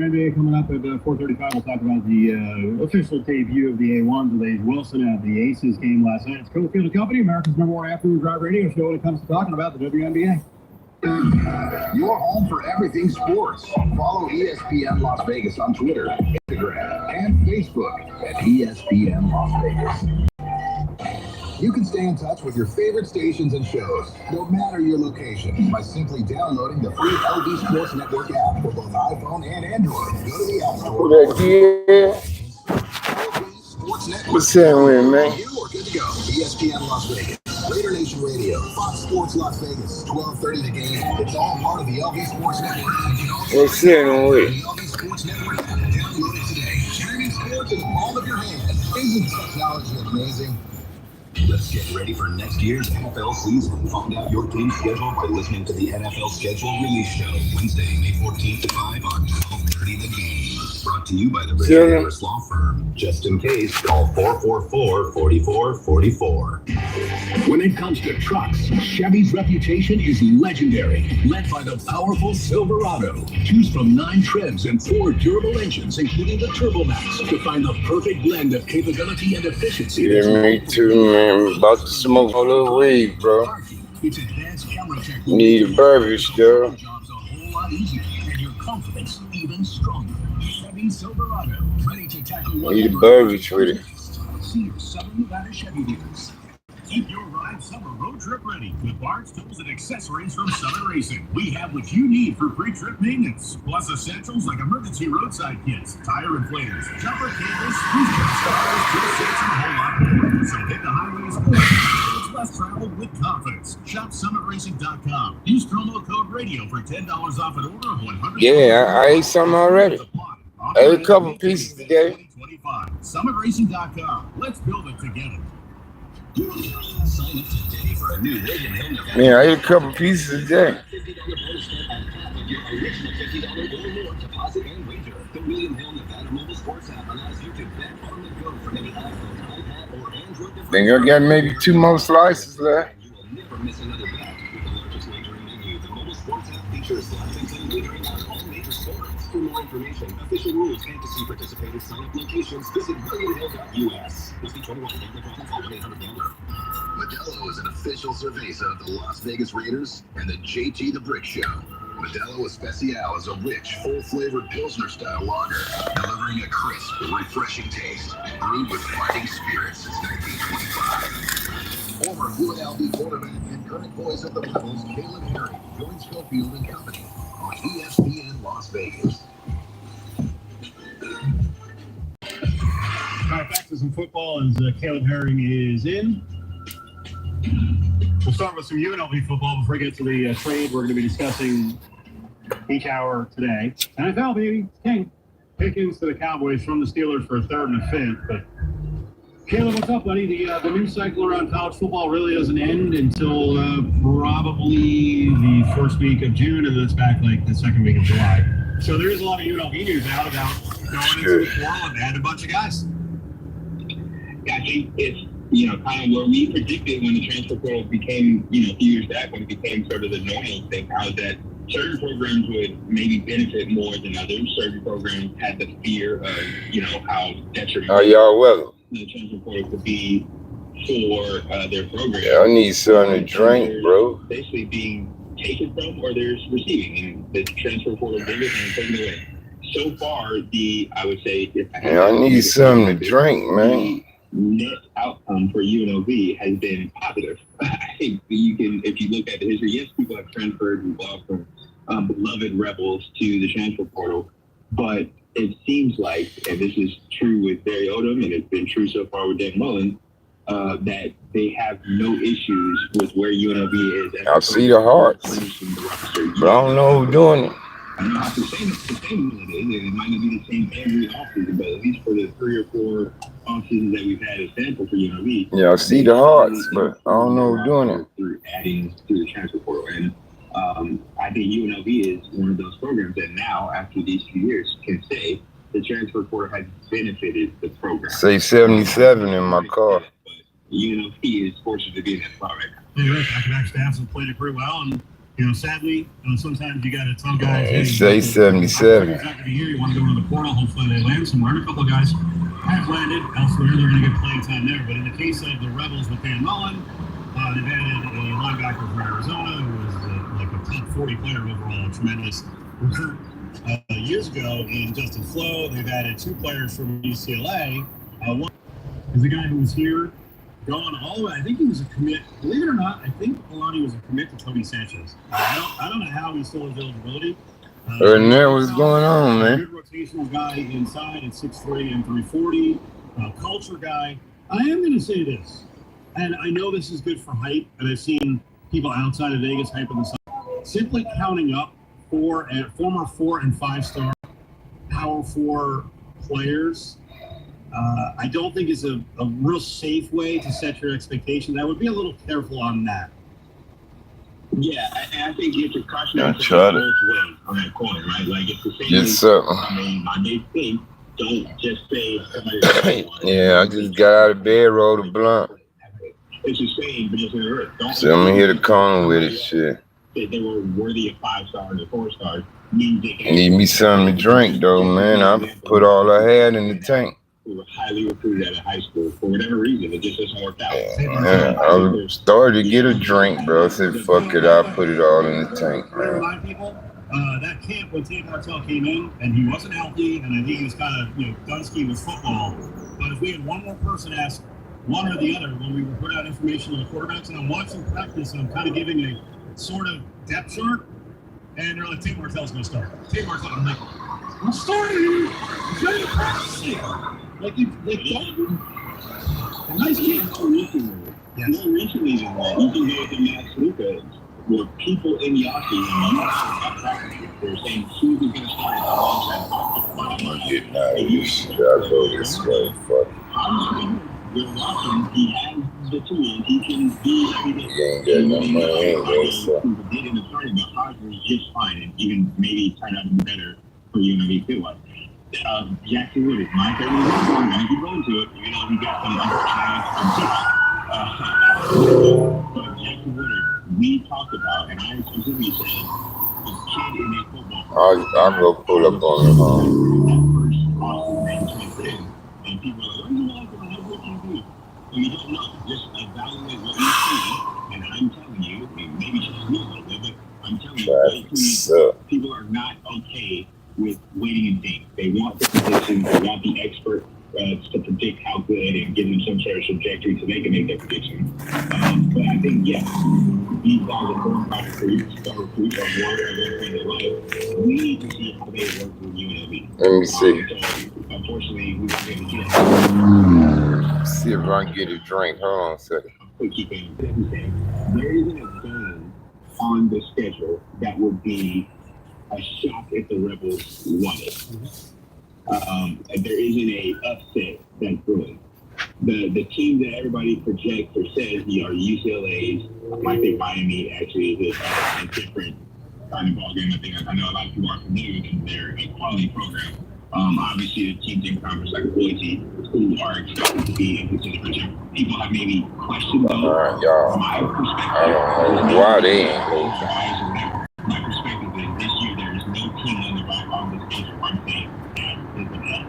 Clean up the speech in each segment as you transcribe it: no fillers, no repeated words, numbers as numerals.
NBA coming up at 4:35. We'll talk about the official debut of the A1s with Ace Wilson at the Aces game last night. It's Cofield & Company, America's #1 afternoon drive radio show when it comes to talking about the WNBA. Your home for everything sports. Follow ESPN Las Vegas on Twitter, Instagram, and Facebook at ESPN Las Vegas. You can stay in touch with your favorite stations and shows, no matter your location, by simply downloading the free LV Sports Network app for both iPhone and Android. Go to the App Store. What's that with, man? You are good to go. ESPN Las Vegas, Raider Nation Radio, Fox Sports Las Vegas, 12:30 The Game. It's all part of the LV Sports Network. What's that with? The LV Sports Network. Download it today. Streaming sports in the palm of your hand. Isn't technology amazing? Let's get ready for next year's NFL season. Find out your team's schedule by listening to the NFL Schedule Release Show, Wednesday, May 14th at 5 on 12:30 The Game. Brought to you by the Richard Harris Law Firm. Just in case, call 444-4444. When it comes to trucks, Chevy's reputation is legendary, led by the powerful Silverado. Choose from 9 trims and 4 durable engines, including the Turbo Max, to find the perfect blend of capability and efficiency. Yeah, me too, man. I'm about to smoke a little weed, bro. It's advanced camera technology. Need a beverage, though. Jobs a whole lot easier, and your confidence even stronger. Chevy Silverado, ready to tackle Need a beverage with it. See your Southern Nevada Chevy dealers. Keep your ride summer road trip ready with parts, tools, and accessories from Summit Racing. We have what you need for pre-trip maintenance, plus essentials like emergency roadside kits, tire inflators, jumper cables, booster starters, tool sets, and a whole lot more. So hit the highways more. It's less travel with confidence. Shop SummitRacing.com. Use promo code RADIO for $10 off an order of $100. Yeah, I ate something already. I ate a couple pieces today. SummitRacing.com. Let's build it together. Sign up today for a new William Hill Nevada. Yeah, I ate a couple pieces today. $50 bonus on top of your original $50 or more deposit and wager. The William Hill Nevada mobile sports app allows you to bet on the go from any iPhone, iPad, or Android device. Think I got maybe 2 more slices left. You will never miss another bet with the largest wagering menu. The mobile sports app features slots and wagering on all major sports. For more information, official rules, and to see participating sign-up locations, visit WilliamHill.us. Must be 21 and able to call 1-800-GAMBLER. Modelo is an official cerveza of the Las Vegas Raiders and the JT the Brick Show. Modelo Especial is a rich, full-flavored Pilsner-style lager, delivering a crisp, refreshing taste, brewed with fighting spirit since 1925. Former UNLV quarterback and current voice of the Rebels, Caleb Herring, joins Cofield & Company on ESPN Las Vegas. All right, back to some football as Caleb Herring is in. We'll start with some UNLV football before we get to the trade we're going to be discussing each hour today. NFL, baby, King. Pickens to the Cowboys from the Steelers for a 3rd and a 5th. But Caleb, what's up, buddy? The news cycle around college football really doesn't end until probably the first week of June, and then it's back like the second week of July. So there is a lot of UNLV news out about going into the portal and add a bunch of guys. I think it's, kind of what we predicted when the transfer portal became, a few years back, when it became sort of the normal thing, how that certain programs would maybe benefit more than others. Certain programs had the fear of, how detrimental Y'all welcome. the transfer portal could be for their program. Yeah, I need something to drink, bro. Basically being taken from, or there's receiving, and the transfer portal did it and taken away. So far, I would say, I need something to drink, man. Net outcome for UNLV has been positive. I think if you look at the history, yes, people have transferred and gone from beloved Rebels to the transfer portal, but it seems like, and this is true with Barry Odom, and it's been true so far with Dan Mullen, that they have no issues with where UNLV is. I see the hearts, but I don't know who's doing it. I don't know how sustainable it is. It might not be the same every offseason, but at least for the 3 or 4 offseasons that we've had as sample for UNLV. Yeah, I see the hearts, but I don't know who's doing it. Through adding to the transfer portal. And I think UNLV is one of those programs that now, after these few years, can say the transfer portal has benefited the program. Say 77 in my car. But UNLV is fortunate to be in that spot right now. Yeah, back-to-back staffs have played it pretty well, and Sadly, sometimes you got to tell guys, It say 77. It's not going to be here. You want to go to the portal. Hopefully they land somewhere. And a couple of guys have landed elsewhere. They're going to get playing time there. But in the case of the Rebels with Dan Mullen, they've added a linebacker from Arizona who was like a top 40 player overall, a tremendous recruit years ago in Justin Flo. They've added 2 players from UCLA. One is the guy who was here going all the way. I think he was a commit. Believe it or not, I think Kalani was a commit to Tony Sanchez. I don't know how he still has eligibility. What's going on, man? Good rotational guy inside at 6'3" and 340. Culture guy. I am going to say this, and I know this is good for hype, and I've seen people outside of Vegas hype on the side. Simply counting up former 4- and 5-star Power 4 players, I don't think is a real safe way to set your expectations. I would be a little careful on that. Yeah, I think it's a cautionary both ways on that coin, right? Like it's the same. Yes, sir. I mean, my big thing, don't just say somebody. Yeah, I just got out of bed, rolled a blunt. It's the same, but just in the earth. So I'm gonna hit the corner with it, shit. They were worthy of 5 stars or 4 stars. Need me something to drink, though, man. I put all I had in the tank. We were highly recruited out of high school. For whatever reason, it just doesn't work out. Yeah, I started to get a drink, bro. I said, fuck it, I'll put it all in the tank, man. Remind people, that camp when Tate Martell came in, and he wasn't healthy, and I think he was kind of, done ski with football. But if we had one more person ask one or the other when we would put out information on the quarterbacks, and I'm watching practice, and I'm kind of giving a sort of depth chart, and they're like, Tate Martell's going to start. Tate Martell, I'm like, I'm starting. He's ready to practice it. Like a nice kid. More recently than that, you can go to Max Lucas, where people in the offseason, they're saying who's going to start alongside. I'm getting out of this shit. I'll go this way. Fuck. With Watson, he has the tools. He can be everything. He ain't got no money anyway, so. Did in the starting, but Hodge was just fine, and even maybe turned out to be better for UNLV too. Jackson Wood is my favorite. I'm going to keep going to it, even though he got some but Jackson Wood, we talked about, and I specifically said, the kid in a football. I'll go pull up on him. That first Austin man transferred in, and people are like, oh, you like him, how good you do? Well, you don't know. Just evaluate what you see, and I'm telling you, maybe you should do a little bit, but I'm telling you, people are not okay with waiting and seeing. They want the prediction, they want the expert to predict how good and give them some sort of trajectory so they can make their prediction. But I think, yes, these guys are foreign product recruits or one point in their life. We need to see how they work with UNLV. Let me see. So, unfortunately, we won't be able to see that. See if I can get a drink. Hold on a second. There isn't a game on the schedule that would be a shock if the Rebels won it. There isn't a upset that's brewing. The team that everybody projects or says are UCLA's. I think Miami actually is a different kind of ballgame. I know a lot of people are familiar with them. They're a quality program. Obviously, the teams in conference like Boise, who are expected to be in consideration. People have maybe questioned them. Y'all. My perspective. I don't know why they ain't close. My perspective is this year there is no team on the stage where I'm saying that is an L.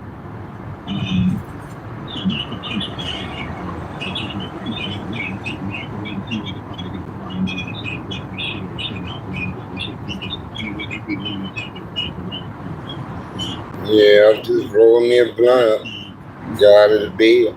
So there's potential that I think for the team of we have to wait and see what the product is performing. Then they say what we should or should not win, what we should be disappointed with if we lose at the Yeah, I just rolled me a blunt. Got out of the bed.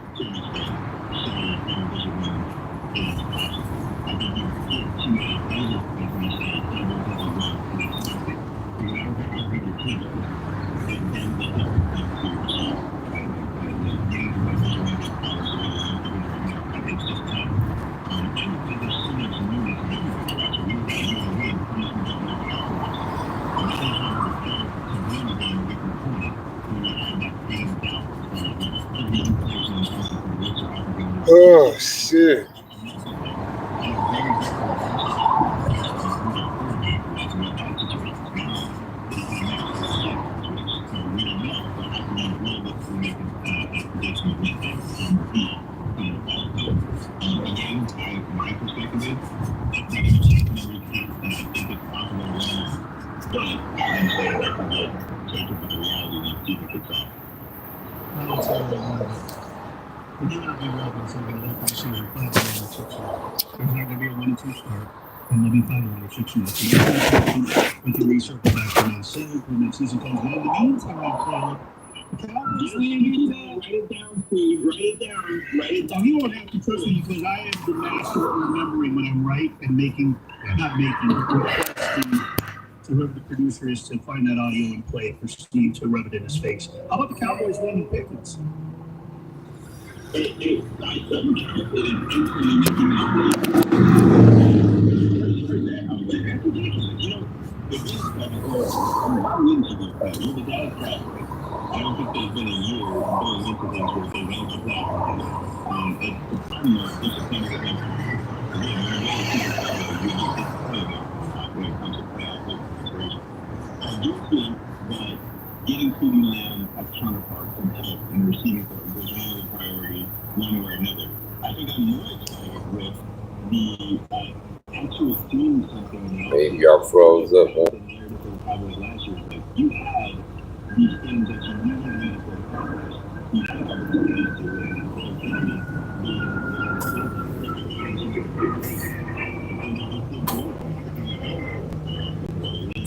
Oh, shit. My perspective is season kicks off. I would say right now that the MLB Ravens are going to open the season 5-6. There's not going to be a 1-2 start, and they'll be 5-6 now. We can recircle back to May 7th when the season comes in. In the meantime, the Cowboys write it down, Steve. Write it down. You won't have to trust me because I am the master of remembering when I'm right and requesting to whoever the producer is to find that audio and play it for Steve to rub it in his face. How about the Cowboys winning Pickens? I don't think there's been a year going into things where they went to playoffs. It's almost disappointing again. When it comes to playoff consideration, I do think that getting CeeDee Lamb a counterpart from help in the receiving corps was one of the priorities, one way or another. I think I'm more excited with the actual doing something in the Maybe y'all froze up, huh? The narrative for the Cowboys last year was like you had these things that you knew you needed for the progress. You had opportunities to win and Paul Kennedy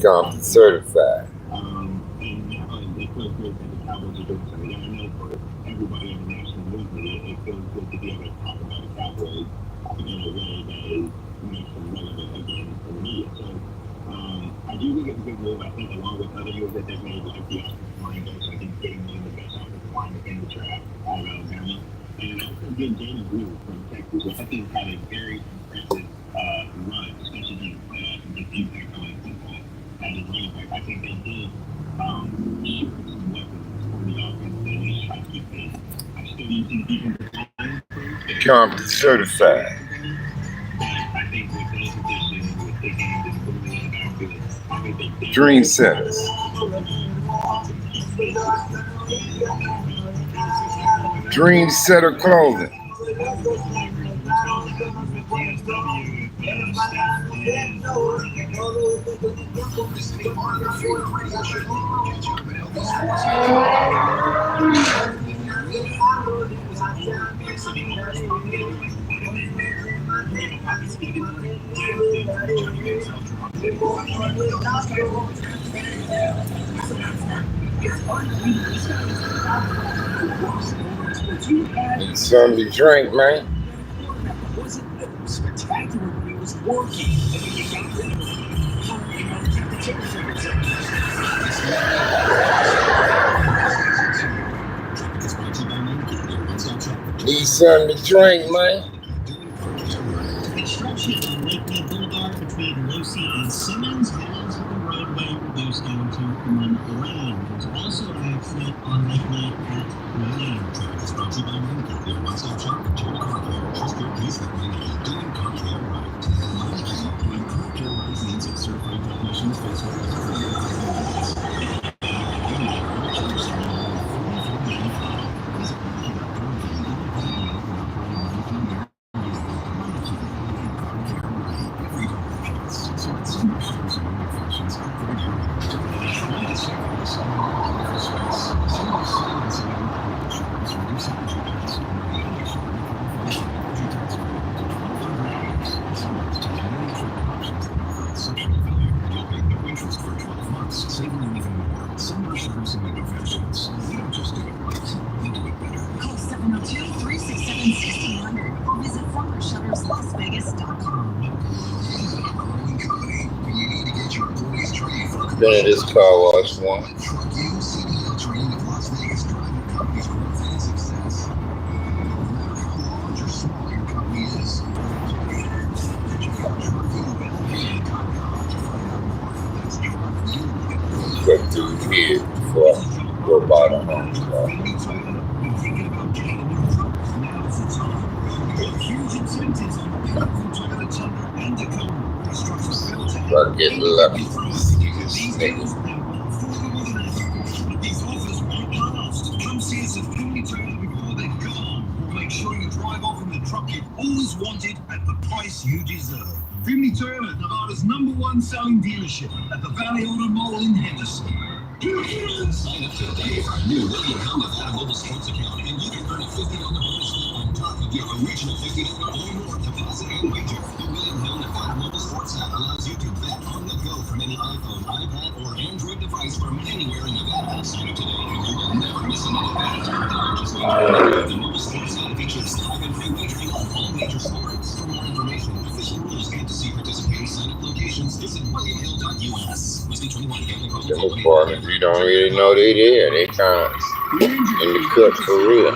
Compton certified. And now it feels good that the Cowboys are doing something. I know for everybody in the national movement, it feels good to be able to talk about the Cowboys in a way that makes them relevant again for me. So I do think it's a good move. I think along with other moves that they've made, like the offensive line goes, I think getting one of the best offensive linemen in the draft out of Alabama. And also getting Danny Blue from Texas, which I think had a very impressive run, especially during the playoffs and the impact on football as a running back. I think they did shoot some weapons on the offense that they tried to keep pace. I still don't think defensive line improve. Compton certified. I think with those additions, with taking this movie in the backfield, I think they Dream Centers. Dream Center Clothing. Need something to drink, man. Spectacular when it was working. And when you got rid of it, Need something to drink, man. Construction on Lakewood Boulevard between Lucy and Simmons has the roadway reduced down to 1 lane. There's also an accident on Lakewood at Lane. Traffic is brought to you by Monica, your one-stop shop for Total Car Care. Trust your peace with Monica, doing car care right. Monica, when car care right means that certified technicians fix Been at this car wash once. Got through here before I go by the home. But get lucky. These offers won't last. Come see us at Finley Trailer before they're gone. Make sure you drive off in the truck you've always wanted at the price you deserve. Finley Trailer, Nevada's #1 selling dealership at the Valley Auto Mall in Henderson. Sign up today for a new William Hill Nevada mobile sports account, and you can earn a $50 bonus on top of your original $50 or more deposit and wager. The William Hill Nevada mobile sports app allows you to bet on the go from any iPhone, iPad, or Android device from anywhere in Nevada. Sign up today, and you will never miss another bet. The largest wager. The mobile sports app features live and free wagering on all major sports. For more information, official rules, and to see participating sign-up locations, visit williamhill.us. Must be 21 again. Them partners, you don't really know they there. They kind of in the cut for real. You need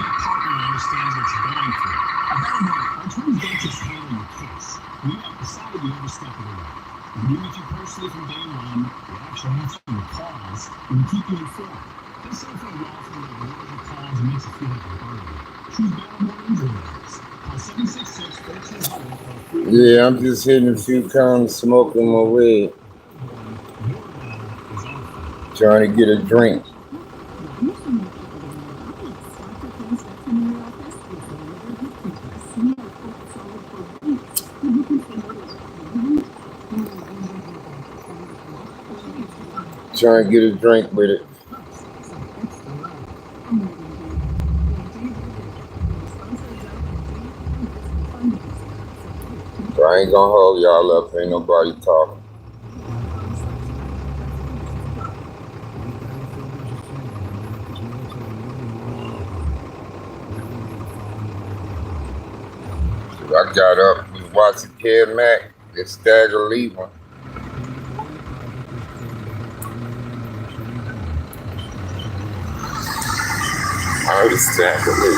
a partner that understands what you're going through. By the way, our attorneys don't just handle your case. We have decided you every step of the way. We meet with you personally from day one. We actually answer your calls, and we keep you informed. This is something often that ignores your calls and makes it feel like a burden. Choose better, more injury rates. Call 766-1400. Yeah, I'm just hitting a few cones, smoking my weed, trying to get a drink. Trying to get a drink with it. So I ain't gonna hold y'all up. Ain't nobody talking. I got up, was watching Kid Mac, the Stagger Lee one. I heard Stagger Lee.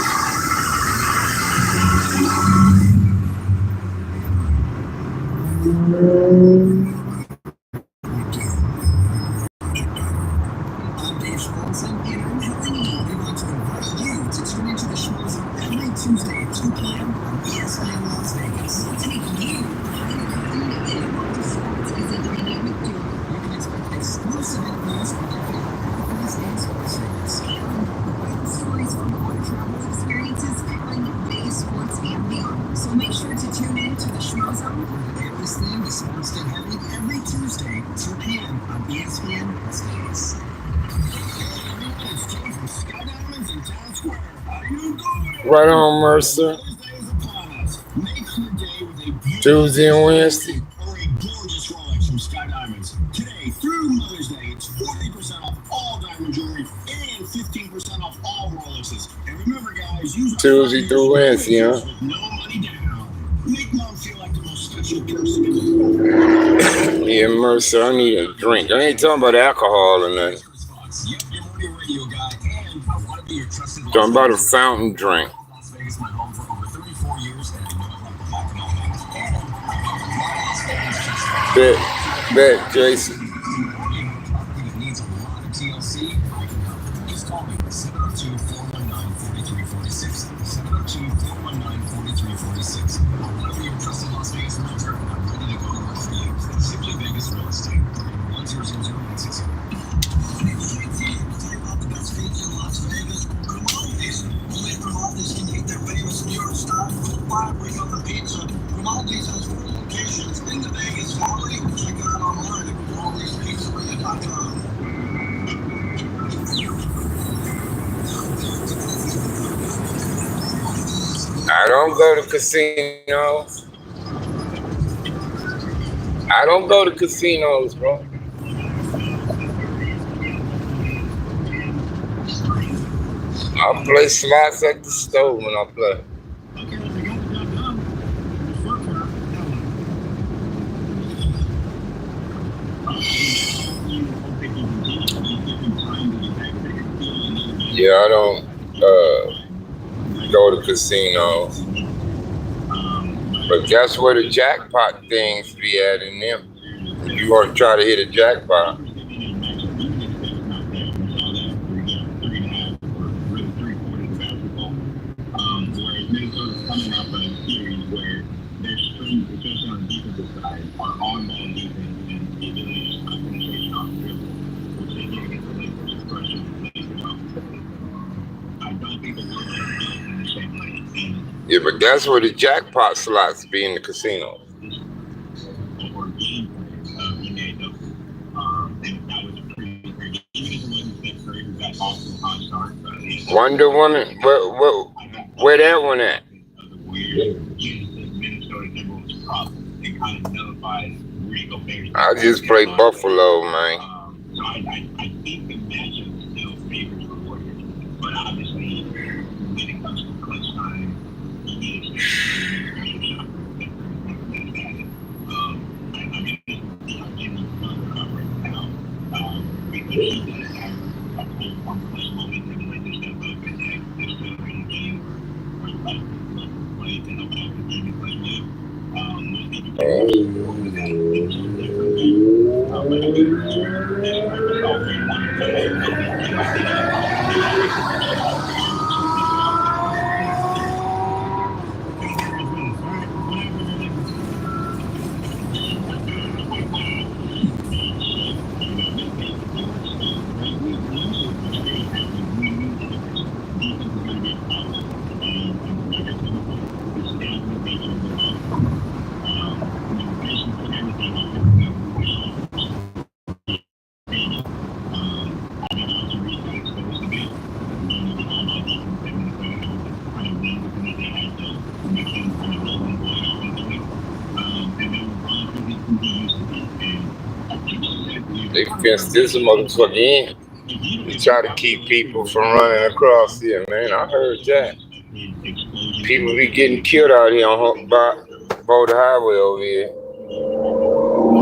I'm Dave Schwartzen, and I'm telling you, we want to invite you to tune into the shows every Tuesday at 2 p.m. on ESPN Las Vegas. We'll take you behind the curtain, and Walter Sports is a dynamic duo. You can expect exclusive interviews with their favorite athletes and sports figures, and great stories from our travel experiences covering Vegas sports and beyond. So make sure to tune in to the Schmo Zone, where the latest thing is sports get heavy every Tuesday, 2 p.m. on ESPN Las Vegas. Right on, Mercer. Tuesday and Wednesday. Or a gorgeous Rolex from Sky Diamonds. Today through Mother's Day, it's 40% off all diamond jewelry and 15% off all Rolexes. And remember, guys, use Tuesday through Wednesday, huh? with no money down. Make mom feel like the most special person in the world. Yeah, Mercer, I need a drink. I ain't talking about alcohol or nothing. Yep, your morning radio guy, and I want to be your trusted Talking about a fountain drink. Las Vegas, my home for over 34 years, and I know it like the back of my hand. Bet, Jason. That needs a lot of TLC. I can help. Just call me 702-419-4346. 702-419-4346. I want to be your trusted Las Vegas realtor, and I'm ready to go to work for you. Simply Vegas Real Estate. 1000160. Bring up the pizza. Grimaldi's has 4 locations in the Vegas Valley. Check it out online at Grimaldi'sPizzeria.com. I don't go to casinos. I don't go to casinos, bro. I play slots at the stove when I play. Yeah, I don't go to casinos. But guess where the jackpot things be at in them? If you want to try to hit a jackpot. Yeah, but that's where the jackpot slots be in the casino. Wonder Woman, where that one at? I just play Buffalo, man. So I think the matchup still favors the Warriors, but obviously when it comes to clutch time, you need a special shot. I mean, see how Jimmy's operates now, because he does have a clutch moment that he likes to step up and they're still in the game or play to help out the team in clutch mode. Most people They fenced this motherfucker in. They try to keep people from running across here, man. I heard that. People be getting killed out here on Bout Highway over here.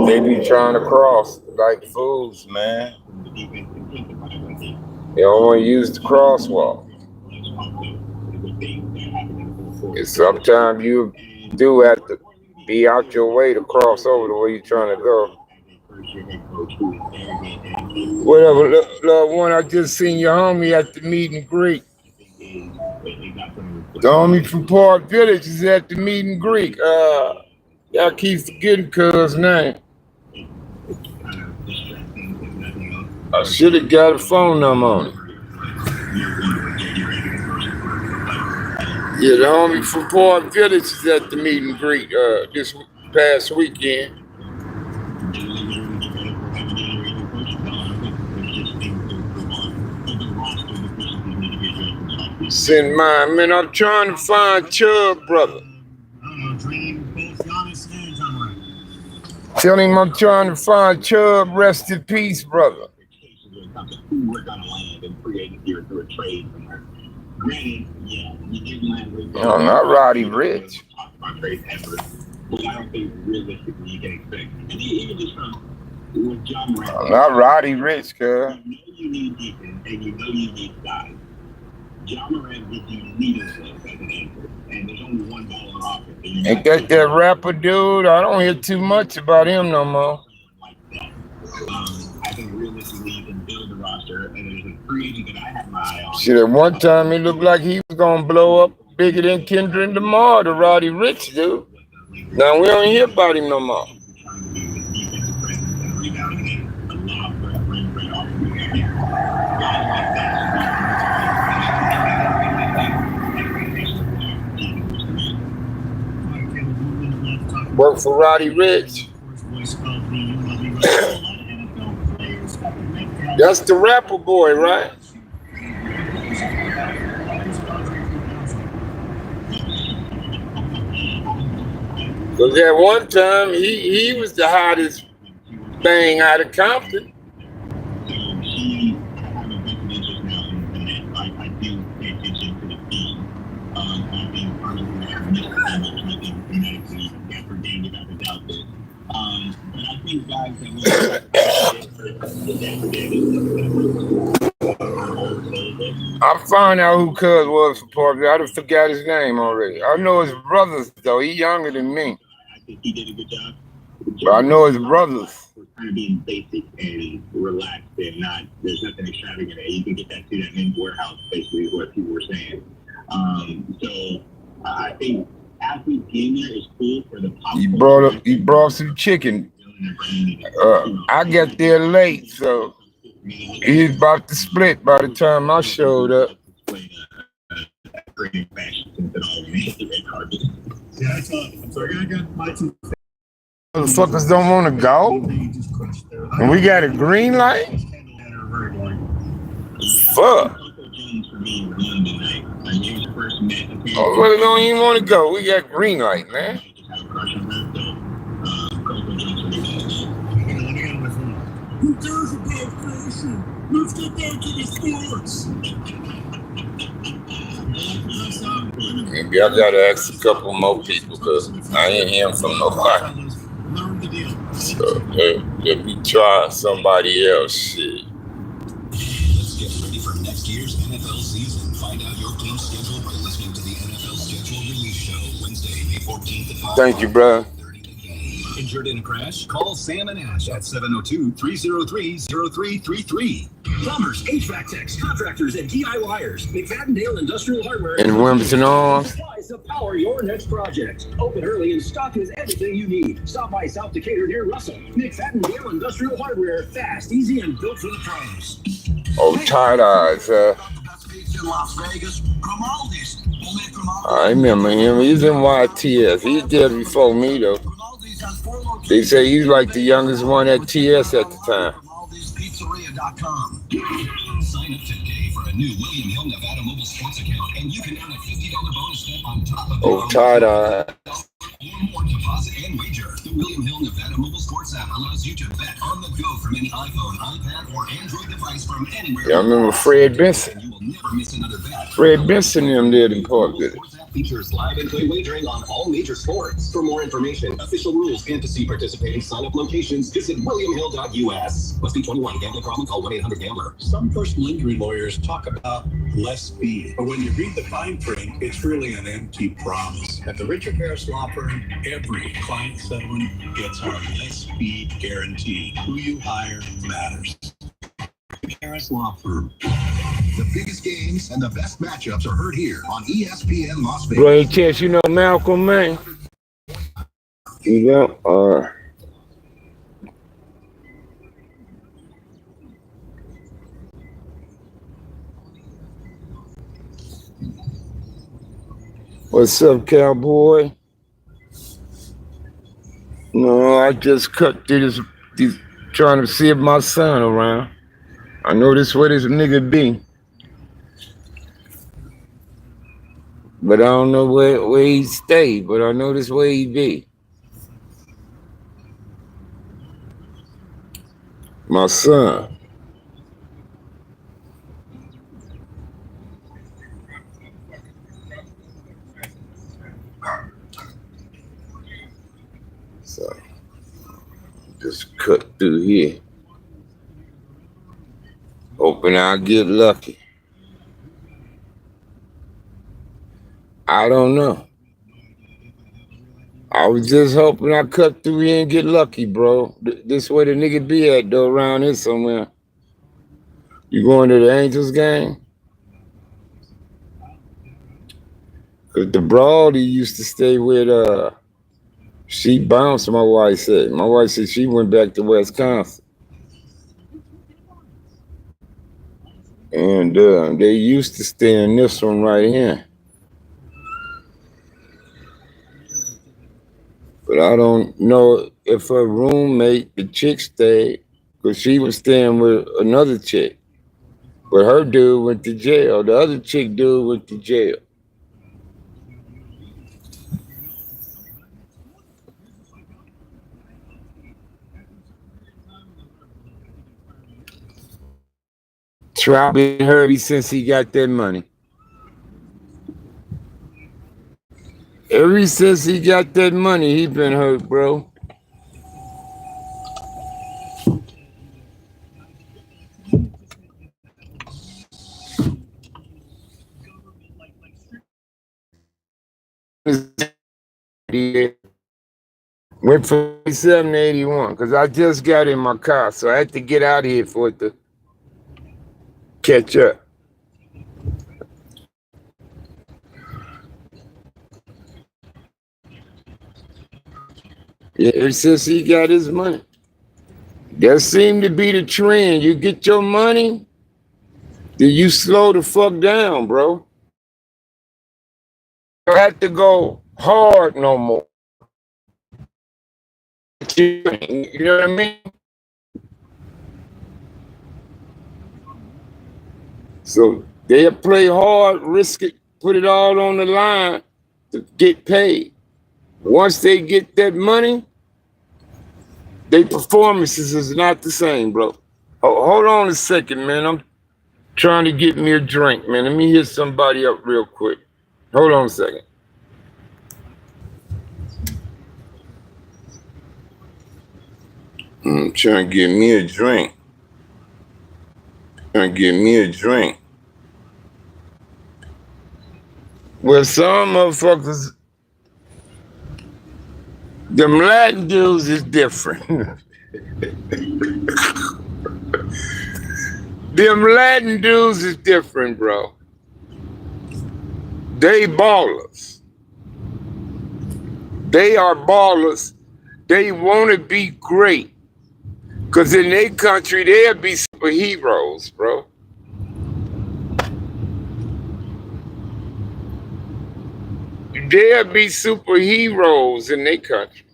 They be trying to cross like fools, man. They don't want to use the crosswalk. And sometimes you do have to be out your way to cross over the way you're trying to go. Whatever, loved one, I just seen your homie at the meet and greet. The homie from Park Village is at the meet and greet. Y'all keep forgetting cuz name. I should have got a phone number on it. Yeah, the homie from Park Village is at the meet and greet this past weekend. Send mine, man. I'm trying to find Chubb, brother. Tell him I'm trying to find Chubb. Rest in peace, brother. No, not Roddy Rich. Not Roddy Rich, cuz. You need defense and you know you need size. John Moran gives you leaders as an anchor, and there's only one ball on offense. Ain't that rapper dude? I don't hear too much about him no more. I think realistically you can build the roster, and there's a free agent that I have my eye on. Shit, at one time it looked like he was gonna blow up bigger than Kendrick Lamar, the Roddy Rich dude. Now we don't hear about him no more. Work for Roddy Rich. That's the rapper boy, right? Because at one time, he was the hottest thing out of Compton. I'll find out who Cuz was for Parkville. I just forgot his name already. I know his brothers, though. He's younger than me. I think he did a good job. But I know his brothers. We're kind of being basic and relaxed and not, there's nothing extravagant there. You can get that to that men's warehouse, basically, is what people were saying. So I think athlete game there is cool for the pop. He brought some chicken. I got there late, so he's about to split by the time I showed up. Motherfuckers don't want to go, and we got a green light. Fuck. Oh, really don't even want to go. We got green light, man. Who cares about fashion? Let's get back to the sports. Maybe I gotta ask a couple more people because I ain't hearing from nobody. So let me try somebody else. Shit. Let's get ready for next year's NFL season. Find out your team's schedule by listening to the NFL Schedule Release Show, Wednesday, May 14th at 5. Thank you, bro. Injured in a crash? Call Sam and Ash at 702-303-0333. Plumbers, HVAC techs, contractors, and DIYers. McFadden Industrial Hardware In Wilmington Arms. Supplies to power your next project. Open early and stocked with everything you need. Stop by South Decatur near Russell. McFadden Industrial Hardware. Fast, easy, and built for the pros. Oh, tight eyes, I remember him. He's in YTS. He's there before me, though. They say he's like the youngest one at TS at the time. Sign up today for a new William Hill Nevada mobile sports account, and you can earn a $50 bonus step on top of Oh, tight eye. or more deposit and wager. The William Hill Nevada mobile sports app allows you to bet on the go from any iPhone, iPad, or Android device from anywhere. Yeah, I remember Fred Benson. You will never miss another bet. Fred Benson and them did in Park with it. Features live and play wagering on all major sports. For more information, official rules, and to see participating sign-up locations, visit williamhill.us. Must be 21. Gambling problem? Call 1-800-GAMBLER. Some personal injury lawyers talk about less speed, but when you read the fine print, it's really an empty promise. At the Richard Harris Law Firm, every client settlement gets our less speed guarantee. Who you hire matters. Harris Law Firm. The biggest games and the best matchups are heard here on ESPN Las Vegas. Bro, Chess, you know Malcolm, man? You know, what's up, cowboy? No, I just cut through this trying to see if my son around. I know this where this nigga be. But I don't know where he stay, but I know this where he be. My son. So just cut through here. Hoping I'll get lucky. I don't know. I was just hoping I cut through here and get lucky, bro. This way the nigga be at, though, around here somewhere. You going to the Angels game? Cause the broad he used to stay with, she bounced, my wife said. My wife said she went back to Wisconsin. And they used to stay in this one right here. But I don't know if her roommate, the chick, stayed, because she was staying with another chick. But her dude went to jail. The other chick dude went to jail. Trout been Harvey since he got that money. Ever since he got that money, he been hurt, bro. Went from 87 to 81 because I just got in my car, so I had to get out of here for it to catch up. Yeah, ever since he got his money. That seemed to be the trend. You get your money, then you slow the fuck down, bro. You don't have to go hard no more. You know what I mean? So they'll play hard, risk it, put it all on the line to get paid. Once they get that money, their performances is not the same, bro. Hold on a second, man. I'm trying to get me a drink, man. Let me hit somebody up real quick. Hold on a second. I'm trying to get me a drink. Well, some motherfuckers, them Latin dudes is different. Them Latin dudes is different, bro. They ballers. They are ballers. They want to be great. Because in their country, they'll be superheroes, bro. They'll be superheroes in their country.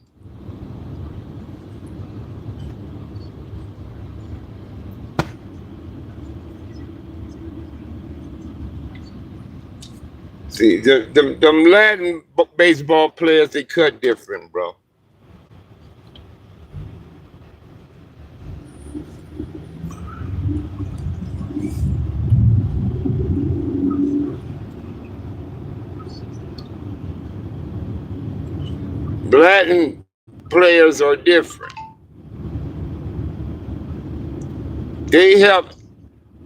See, them Latin baseball players, they cut different, bro. Latin players are different. They help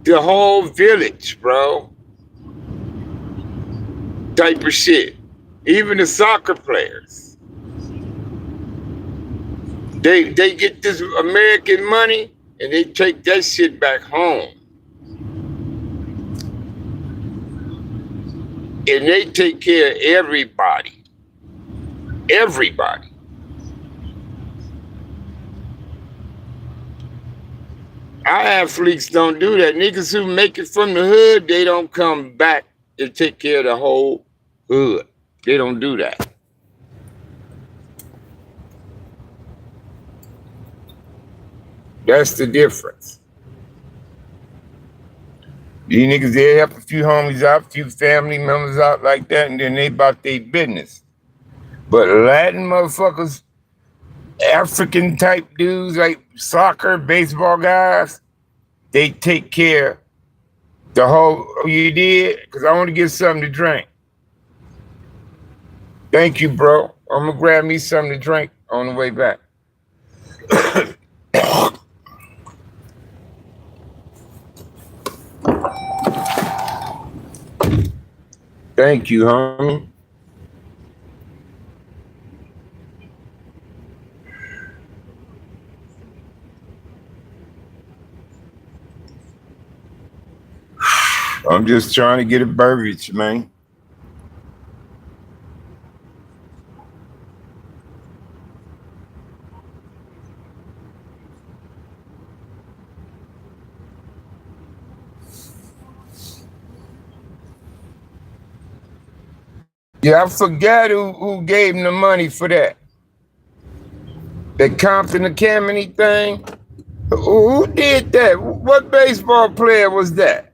the whole village, bro. Type of shit. Even the soccer players. They get this American money and they take that shit back home. And they take care of everybody. Everybody. Our athletes don't do that. Niggas who make it from the hood, they don't come back and take care of the whole hood. They don't do that. That's the difference. These niggas, they help a few homies out, a few family members out like that, and then they about their business. But Latin motherfuckers, African type dudes like soccer, baseball guys, they take care the whole, oh, you did? Because I want to get something to drink. Thank you, bro. I'm going to grab me something to drink on the way back. Thank you, homie. I'm just trying to get a beverage, man. Yeah, I forgot who gave him the money for that. That Compton Academy thing. Who did that? What baseball player was that?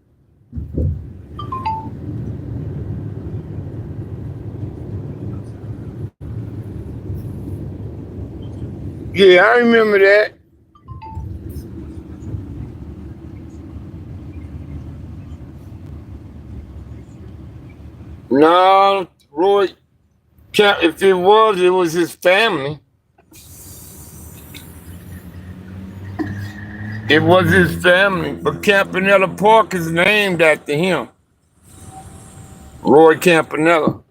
Yeah, I remember that. No, Roy, if it was his family. It was his family, but Campanella Park is named after him. Roy Campanella.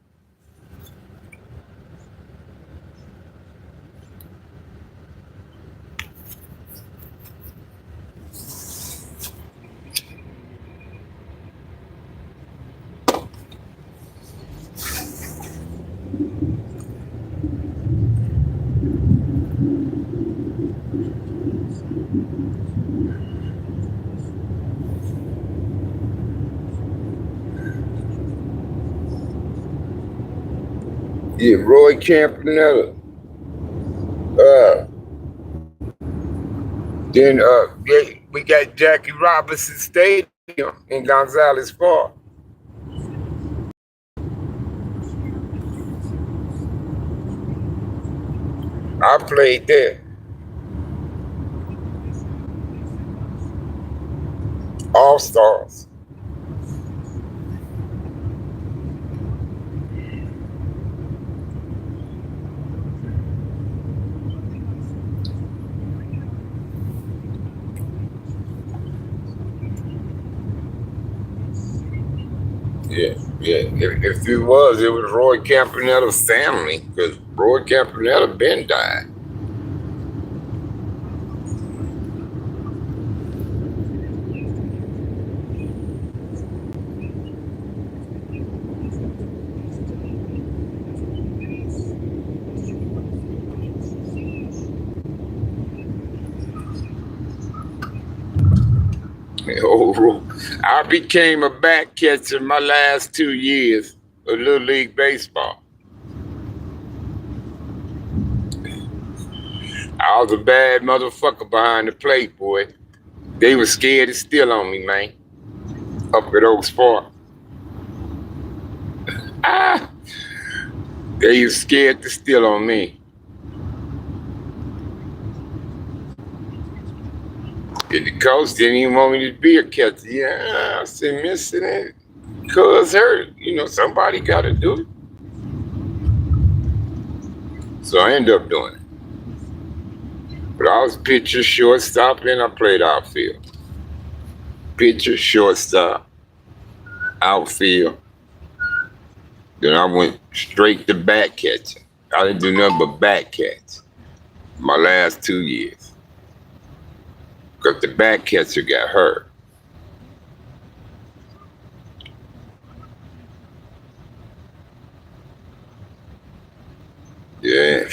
Yeah, Roy Campanella. Then we got Jackie Robinson Stadium in Gonzales Park. I played there. All Stars. Yeah. If it was Roy Campanella's family, because Roy Campanella been died. Oh, I became a back catcher my last 2 years of Little League Baseball. I was a bad motherfucker behind the plate, boy. They were scared to steal on me, man. Up at Oaks Park. They were scared to steal on me. And the coach didn't even want me to be a catcher. Yeah, I said, missing it. Cuz hurt. Somebody got to do it. So I ended up doing it. But I was pitcher, shortstop, and I played outfield. Pitcher, shortstop, outfield. Then I went straight to back catching. I didn't do nothing but back catch my last 2 years. Because the back catcher got hurt. Yeah.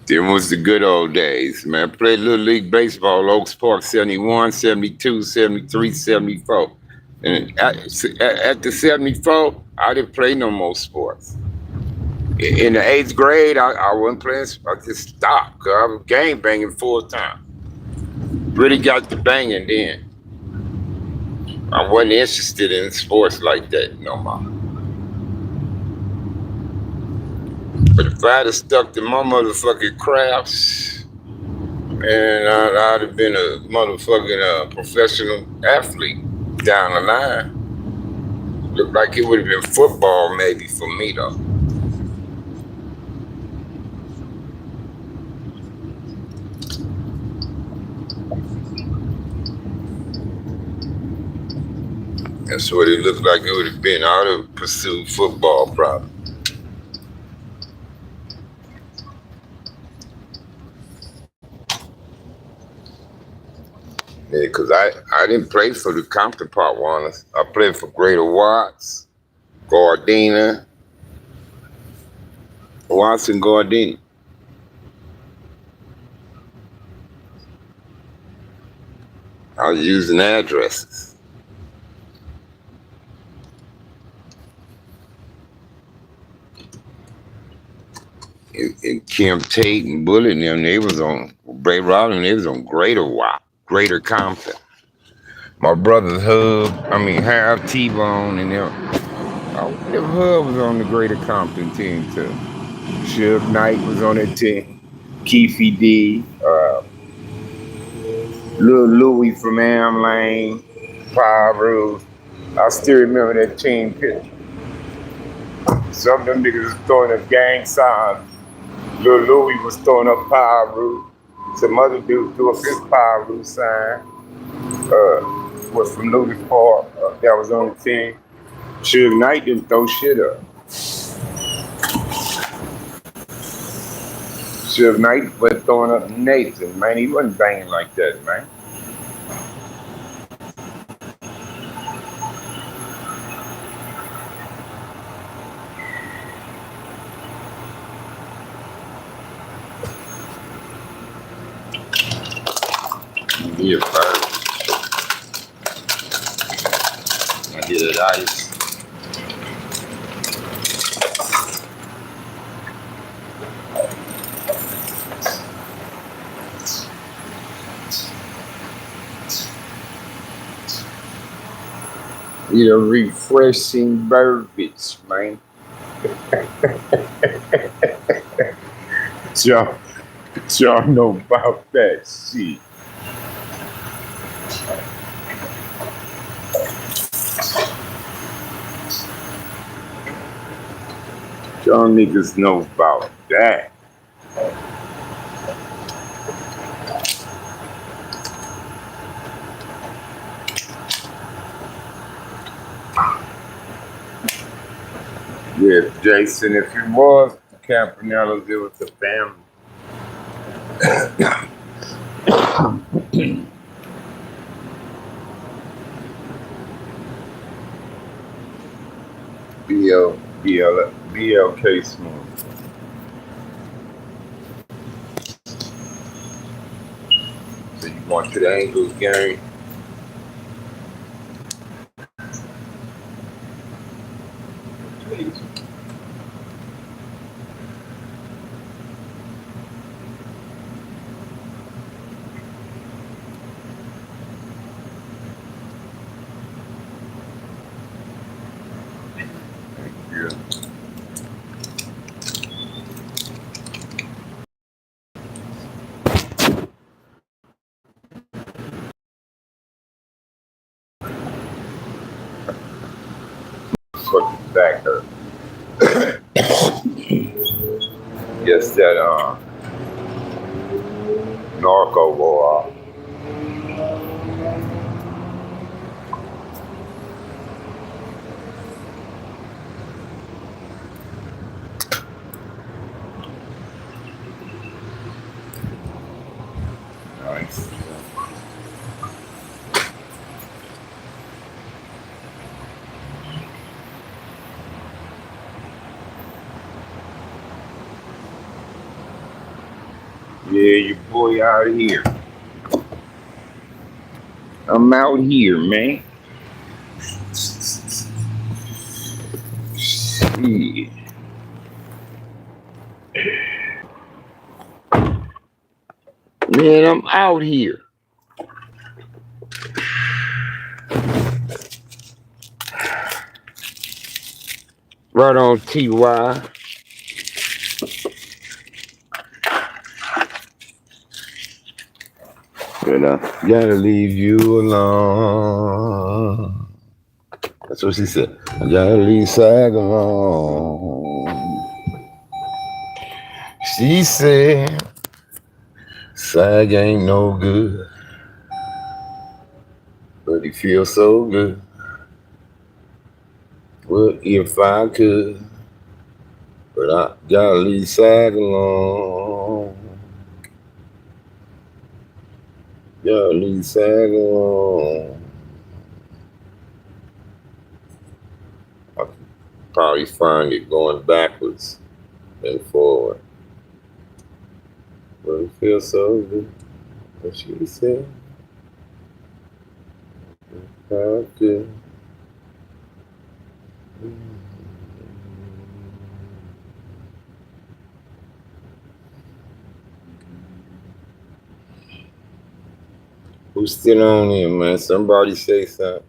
Them was the good old days, man. I played Little League Baseball, Oaks Park, 71, 72, 73, 74. And at the 74, I didn't play no more sports. In the 8th grade, I wasn't playing. I just stopped because I was game banging full time. Really got to banging then. I wasn't interested in sports like that no more. But if I'd have stuck to my motherfucking crafts, man, I'd have been a motherfucking professional athlete down the line. Looked like it would have been football maybe for me though. That's what it looked like it would have been. I would have pursued football probably. Yeah, because I didn't play for the Compton Park Warners. I played for Greater Watts, Gardena, Watts and Gardena. I was using addresses. And Kim Tate and Bullet and them, they was on Ray Robin, they was on Greater Watt, Greater Compton. My brother's Harv T-Bone and them. I wonder if Hub was on the Greater Compton team too. Suge Knight was on that team. Keefy D, Lil Louie from Am Lane, Pyru. I still remember that team picture. Some of them niggas was throwing up gang signs. Lil Louie was throwing up Pyru. Some other dude threw up his Pyru sign. Was from Louis Park. That was on the team. Suge Knight didn't throw shit up. Suge Knight was throwing up Nathan, man. He wasn't banging like that, man. Yeah, first. I did it ice. Need a refreshing verbiage, man. y'all know about that shit. Y'all niggas know about that. Yeah, Jason, if it was the Campanellas, it was the family. BLK Smooth. So you going to the Angels game? Yeah. Fucking back hurt. Yes, that narco war. Nice. Yeah, your boy out here. I'm out here, man. Shit. Man, I'm out here. Right on TY. But I gotta leave you alone. That's what she said. I gotta leave Sag alone. She said, Sag ain't no good, but he feels so good. Well, if I could, but I gotta leave Sag alone. Gotta leave Sag alone. I can probably find it going backwards and forward. But it feels so good. What she said, if I could. Who's still on here, man? Somebody say something.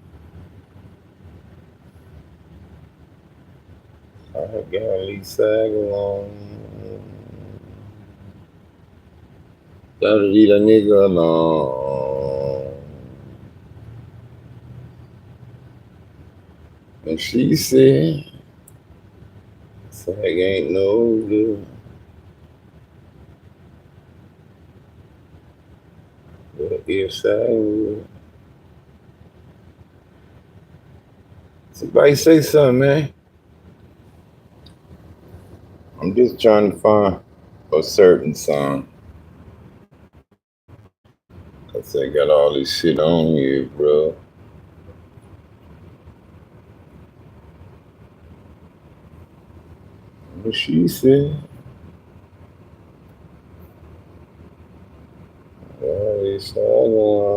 I gotta leave Sag alone. Gotta leave a nigga alone. And she said, Sag ain't no good. But if Sag would. Somebody say something, man. I'm just trying to find a certain song. Cause I got all this shit on here, bro. What she said? Gotta Sag alone.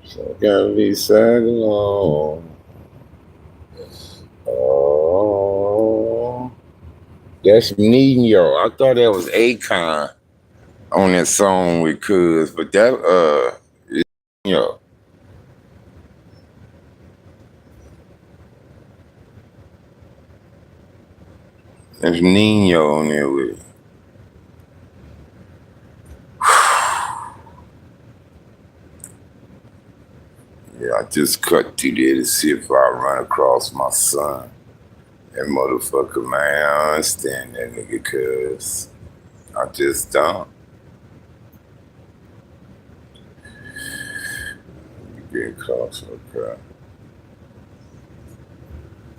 So I gotta leave Sag alone. Oh, that's Nino. I thought that was Akon. on that song with Cuz, but that you know, there's Nino on there with it. Yeah, I just cut through there to see if I run across my son. That motherfucker, man, I don't understand that nigga, cuz I just don't. Getting close, okay.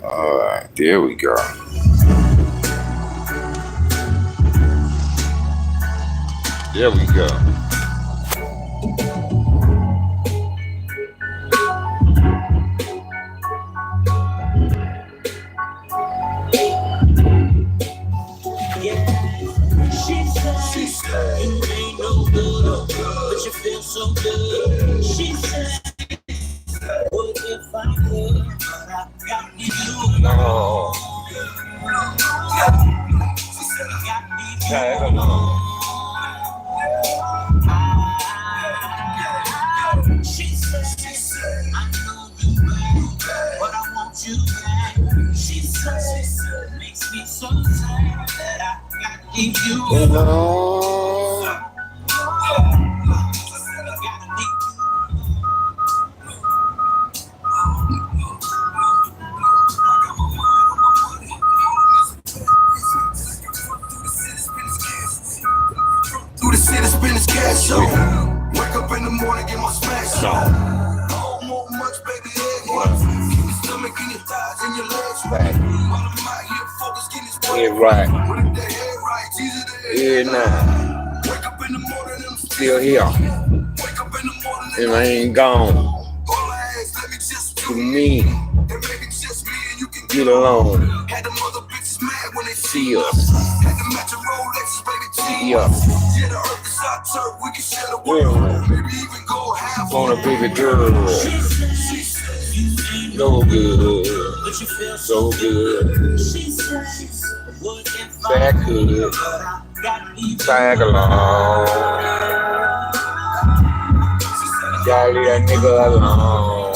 Alright, there we go. There we go. She said, you ain't no good, but you feel so good. She said, what if I could, but I got you. No. She said, I got you. She said, I know you back, but I want you back. She said, makes me so sad that I got to leave you alone. Through the city, spin his cash on. Wake up in the morning, get my smash on. Don't want much, baby, head once. Keep your stomach and your thighs and your legs right. While I'm out here focused, getting this Yeah, right. When the head right, it's easy to Yeah, nah. wake up in the morning, I'm Still here. Wake up in the morning, And I ain't gone. all I ask, let me just To me, and maybe just me and you can get alone. Had them other bitches mad when they See us. Had to match a Rolexes, baby, G. Yeah. Yeah, the earth is our turf, we can share the world. Maybe even go half On a baby girl. So good. So good. That good. Tag along. Gotta leave that nigga alone.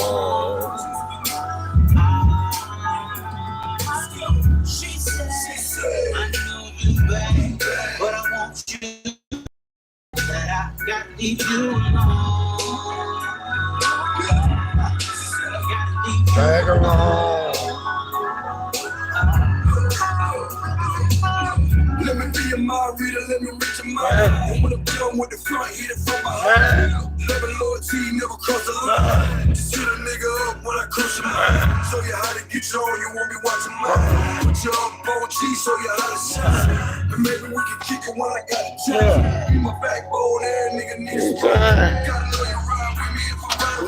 But I want you, but I got to leave you alone. Tag along. Let me be a mind reader, let me reach your mind. When I'm done with the front, hit it from behind. Never loyalty, never cross the line. Just hit a nigga up when I cross your mind. Show you how to get you on, you won't be watching mine. Put you up on G, show you how to shine. And maybe we can kick it when I got a time. Be my backbone, every nigga needs some time. Gotta know you ride with me if I ride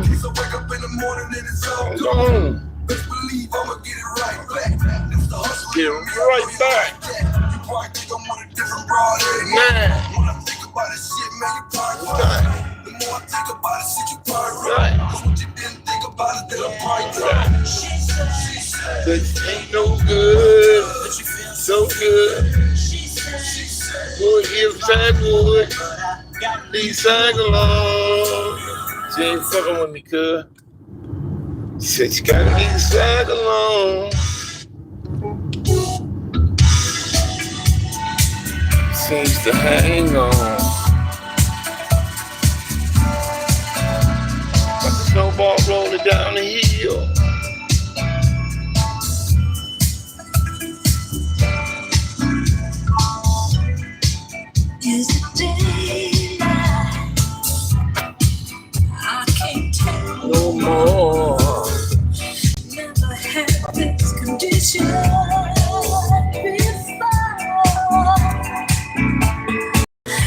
with you. So wake up in the morning and it's all gone. Best believe I'ma get it right back. That's the hustle. Get right back. You probably think I'm on a different broad area. When I think about this shit, man, you probably right. The more I think about it, shit, you probably right. Cause what you didn't think about it, then I'm probably right. But ain't no good. So good. Boy, if tag would. Please tag along. She ain't fucking with me, cuz. She said she gotta leave tag alone. Seems to hang on. Like a snowball rolling down the hill. Is it daylight? I can't tell No more. Never had this condition before.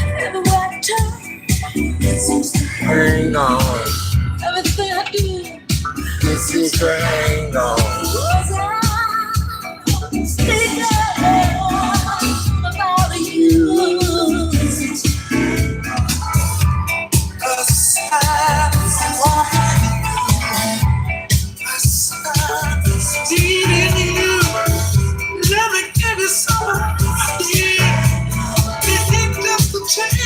Everywhere I turn, it seems to Hang on. everything I do. It seems to hang on. Was I speaking about you? Let me give you some. Yeah, it ain't just a chance.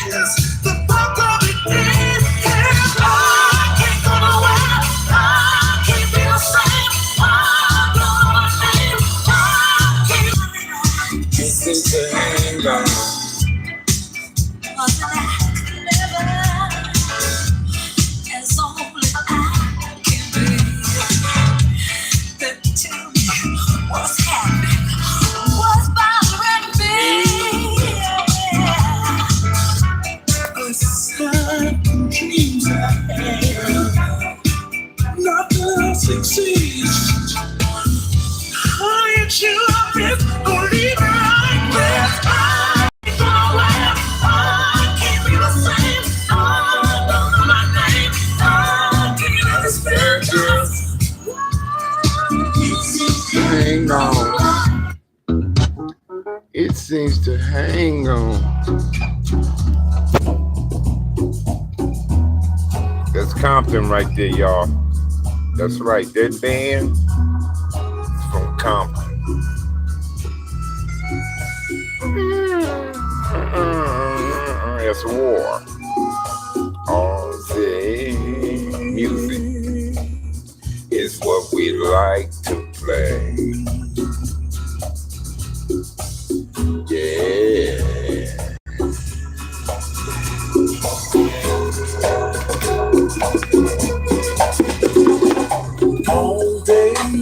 seems to hang on. That's Compton right there, y'all. That's right. That band is from Compton. It's war. All day music is what we like to play. Yeah.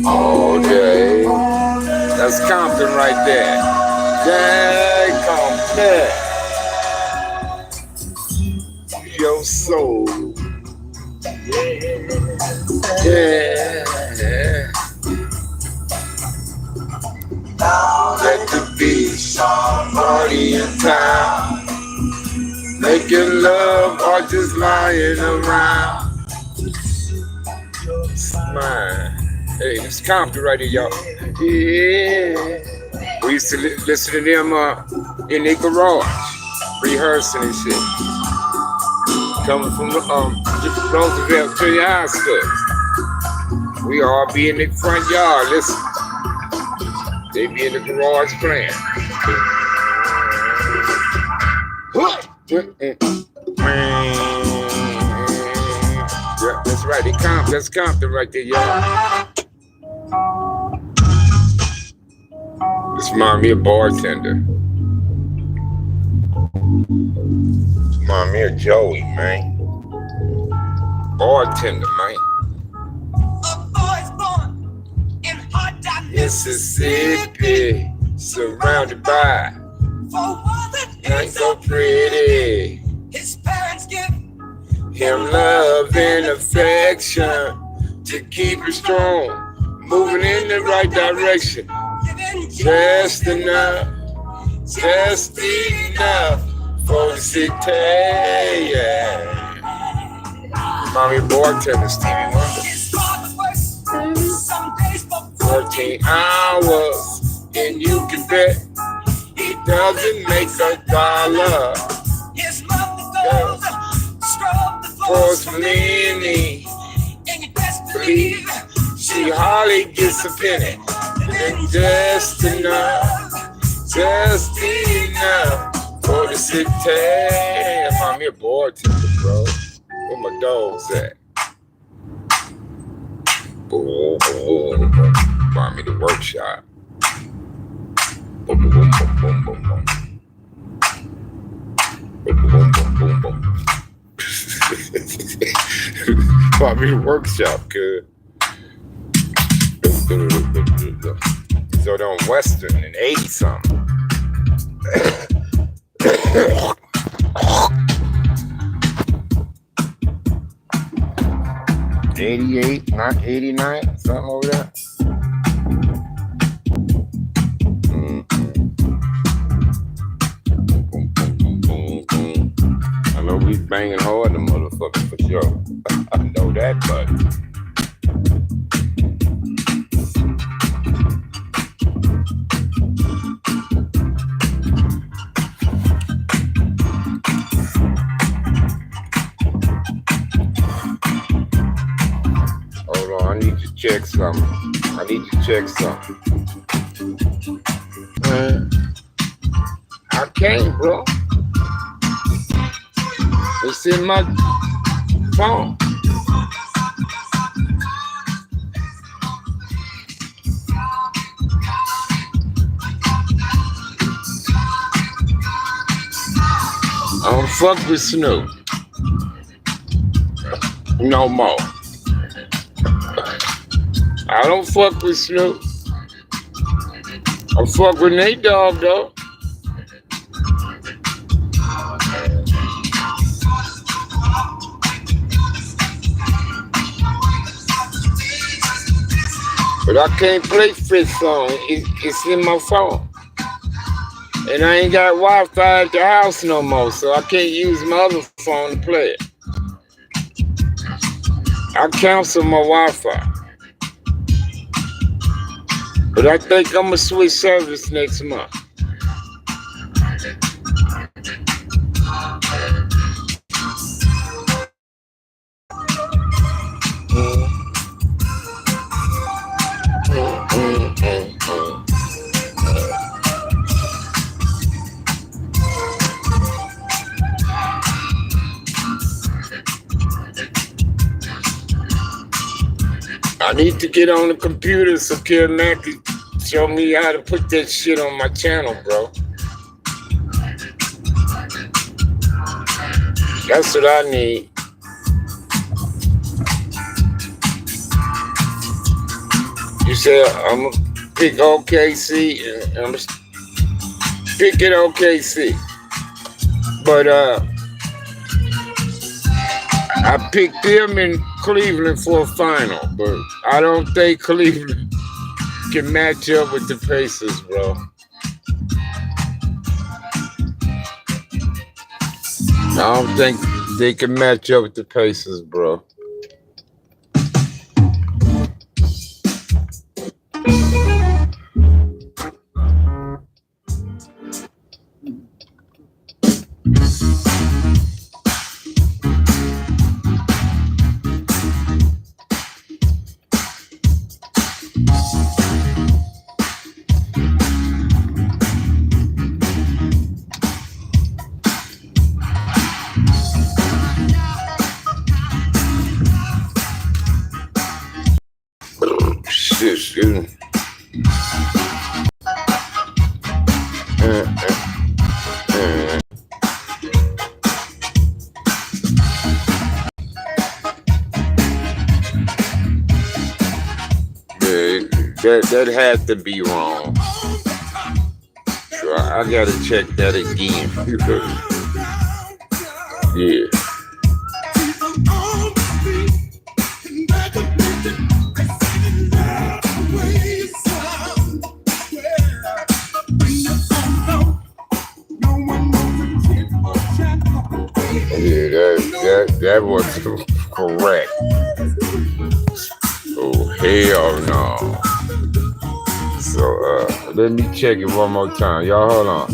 All day. That's Compton right there. Yeah, Compton. Your soul. Yeah. Let the beach party in town. Making love or just lying around. Smile. Hey, this is Compton right here, y'all. Yeah. We used to listen to them in their garage, rehearsing and shit. Coming from Roosevelt Junior High School. We all be in the front yard listening. They be in the garage playing. Yeah, that's right. That's Compton right there, y'all. This reminds me of bartender. Remind me of Joey, man. Bartender, man. A boy's born in hot Mississippi, surrounded by for one that ain't so pretty. his parents give Him love and affection to keep it strong, moving in the right direction. living Just enough for the city. Yeah. Mommy bartender Stevie Wonder. his father works some days for 14 hours, and you can bet he doesn't make $1. his mother goes scrub the For floors Selene, and you best believe she hardly gets a penny. And just enough for the city. Mommy a bartender, bro. Where my dogs at? Boom, boom, boom. Mommy the workshop. Boom, boom, boom, boom, boom, boom. Boom, boom, boom, boom, boom. Mommy the workshop, good. So on Western in 80 something. 88, not 89, something over there. I know we banging hard, the motherfucker, for sure. I know that, but. Hold on, I need to check something. I can't, bro. It's in my phone. I don't fuck with Snoop no more. I don't fuck with Snoop. I fuck with Nate Dogg though. But I can't play Fifth song. It's in my phone. And I ain't got Wi-Fi at the house no more, so I can't use my other phone to play it. I cancel my Wi-Fi. But I think I'm gonna switch service next month. I need to get on the computer so Kid Mac can show me how to put that shit on my channel, bro. That's what I need. You said I'm gonna pick OKC and I'm gonna pick it OKC. But I picked them in Cleveland for a final, but I don't think Cleveland can match up with the Pacers, bro. I don't think they can match up with the Pacers, bro. Shit, excuse me. That had to be wrong. So I gotta check that again. Yeah. Yeah, that was correct. Oh, hell no. So, let me check it one more time. Y'all, hold on.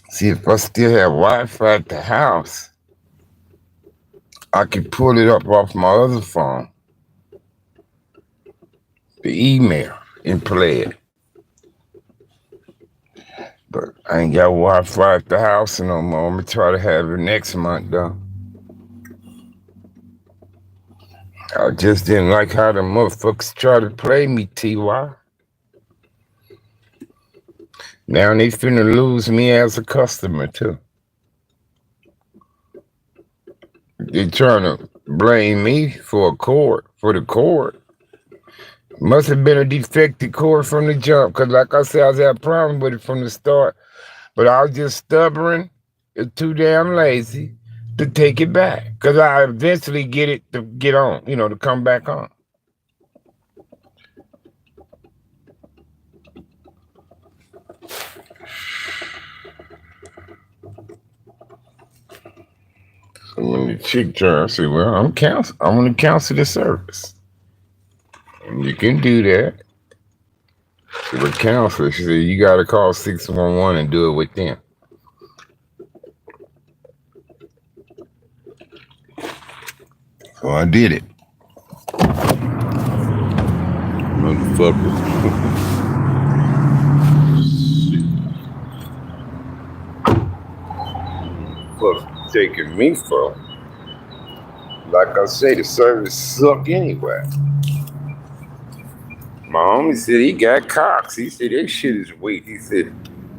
See, if I still have Wi-Fi at the house, I can pull it up off my other phone, the email, and play it. But I ain't got Wi-Fi at the house no more. I'm gonna try to have it next month, though. I just didn't like how the motherfuckers try to play me, TY. Now they finna lose me as a customer, too. They're trying to blame me for the cord. Must have been a defective cord from the jump, because like I said, I was having a problem with it from the start. But I was just stubborn and too damn lazy to take it back. Because I eventually get it to get on, to come back on. So when the chick turned, I said, well, I'm going to cancel the service. And you can do that. She would cancel. She said, you got to call 611 and do it with them. So I did it. Motherfucker. Fuck taking me for. Like I say, the service suck anyway. My homie said he got cocks. He said that shit is weak. He said,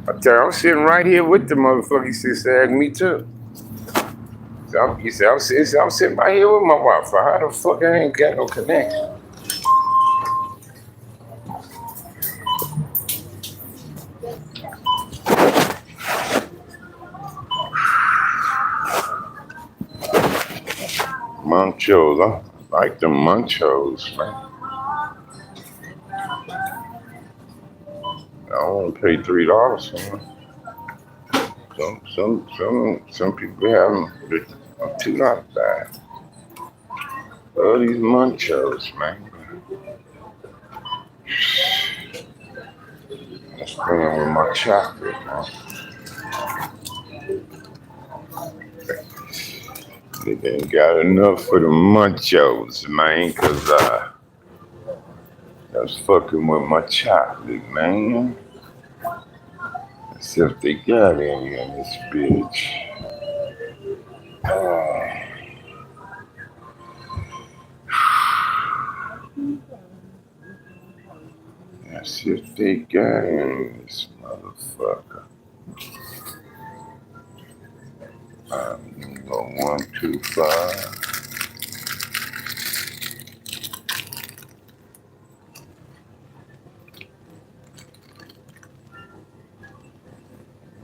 I tell you, I'm sitting right here with the motherfucker. He said, me too. So he said, I'm sitting right here with my Wi-Fi. How the fuck I ain't got no connection? Munchos, I like the munchos, man. I only pay $3 for them. Some people have them for a $2 bag. Oh, these munchos, man. Let's bring them with my chocolate, man. chocolate ain't got enough for the munchos, man, cause that's fucking with my chocolate, man. Let's see if they got any in this bitch. Let's see if they got any in this motherfucker. 125.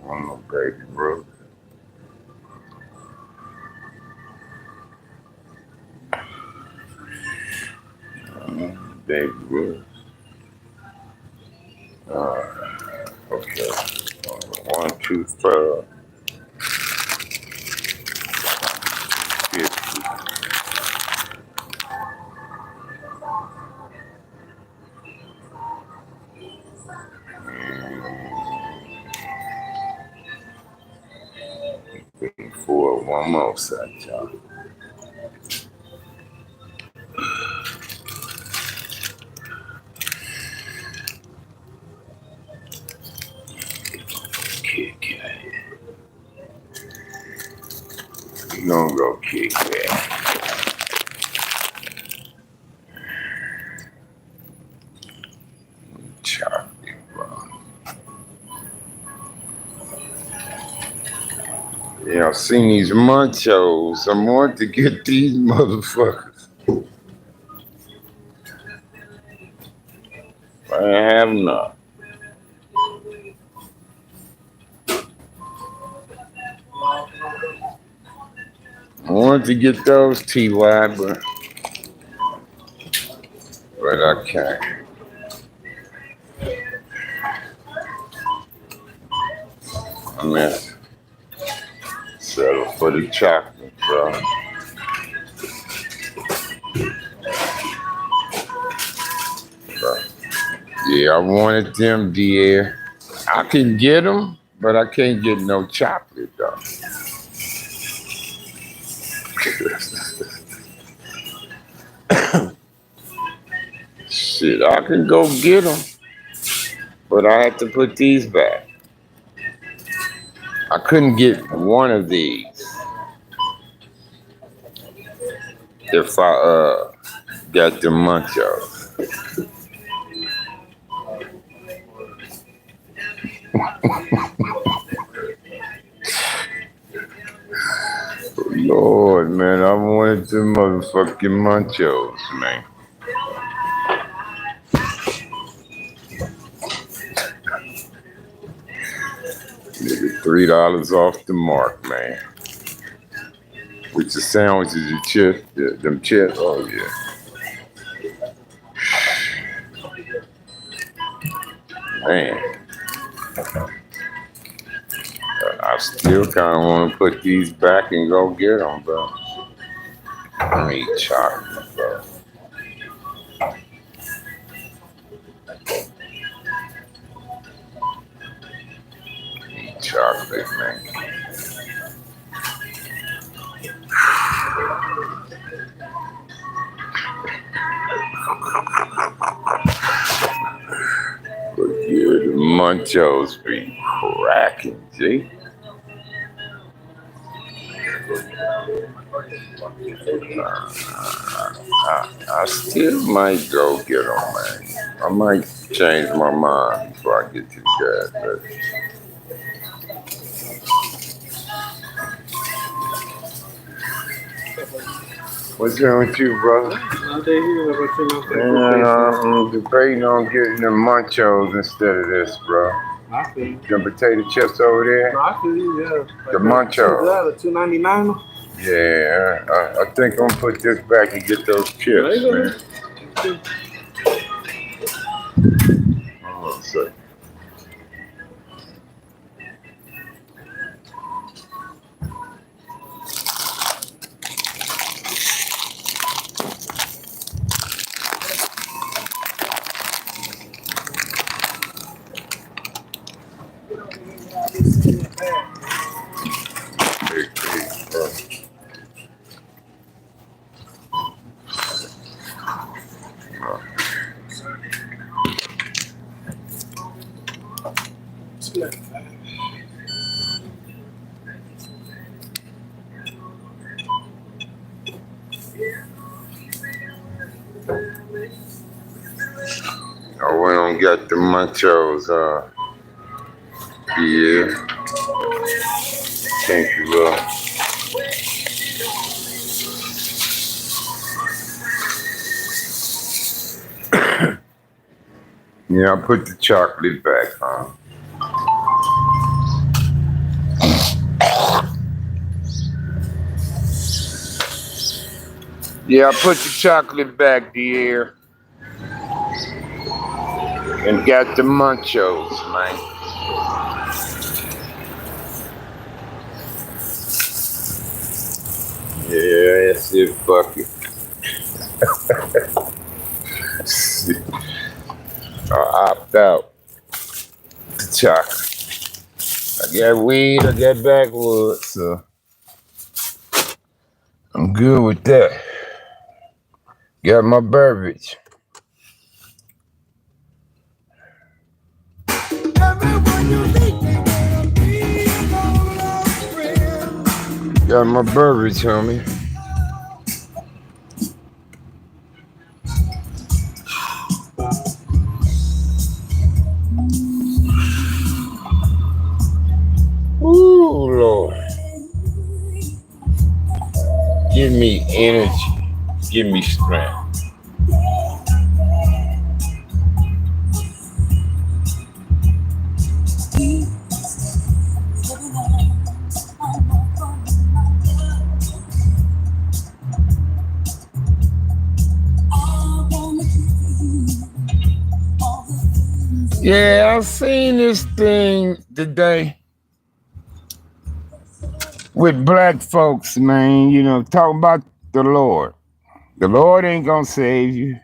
One more baby bro. Baby bro. Okay. 125. 50. Waiting for one more side, y'all. Kit Kat. We gonna go Kit Kat. Chocolate, bro. Yeah, I've seen these munchos. I want to get these motherfuckers. I have not. I wanted to get those TY, but I can't. I mean, settle for the chocolate, bro. Yeah, I wanted them, dear. I can get them, but I can't get no chocolate, though. Shit, I can go get them, but I had to put these back. I couldn't get one of these if I got the munchos. Lord, man, I wanted the motherfucking munchos, man. Nigga, $3 off the mark, man. With the sandwiches and chips, them chips, oh yeah. Man. I still kind of want to put these back and go get them, bro. I eat chocolate, bro. Eat chocolate, man. But yeah, the munchos be cracking, G. I still might go get them, man. I might change my mind before I get to that. But what's wrong with you, brother? Man, I'm debating on getting the munchos instead of this, bro. I see. The potato chips over there? I see, yeah. The munchos. The $2.99. Yeah, I think I'm gonna put this back and get those chips, man. Hold on a second. Hey, bro. got the munchos, yeah. Thank you, Lord. Yeah, I put the chocolate back, huh? Yeah, I put the chocolate back, dear. And got the munchos, man. Yeah, that's it, fuck it. I opt out. The chocolate. I got weed, I got backwoods, so I'm good with that. Got my beverage. Got my beverage, homie. Ooh, Lord. Give me energy. Give me strength. Yeah, I seen this thing today with black folks, man, you know, talking about the Lord. The Lord ain't gonna save you.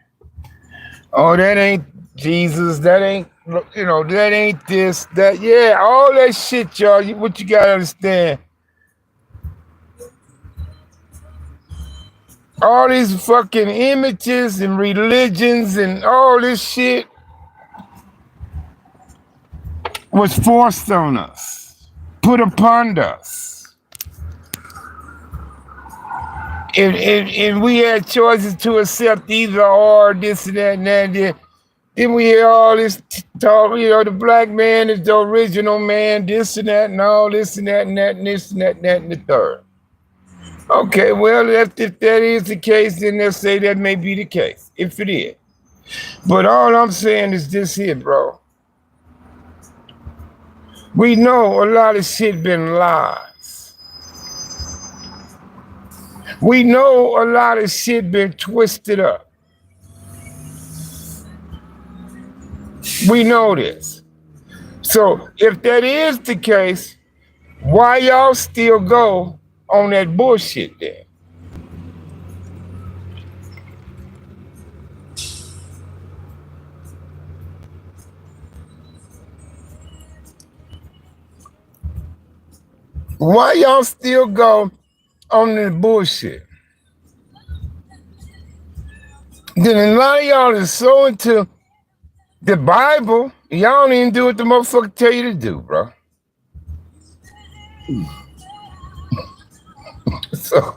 Oh, that ain't Jesus. That ain't, you know, that ain't this, that. Yeah, all that shit, y'all. What you gotta understand. All these fucking images and religions and all this shit was forced on us, put upon us. And we had choices to accept either or, this and that and that. Then we hear all this talk, you know, the black man is the original man, this and that and all this and that and that and this and that and that and the third. Okay, well, if that is the case, then let's say that may be the case, if it is. But all I'm saying is this here, bro. We know a lot of shit been lies. We know a lot of shit been twisted up. We know this. So if that is the case, why y'all still go on that bullshit there? Why y'all still go on the bullshit? Then a lot of y'all is so into the Bible, y'all don't even do what the motherfucker tell you to do, bro. So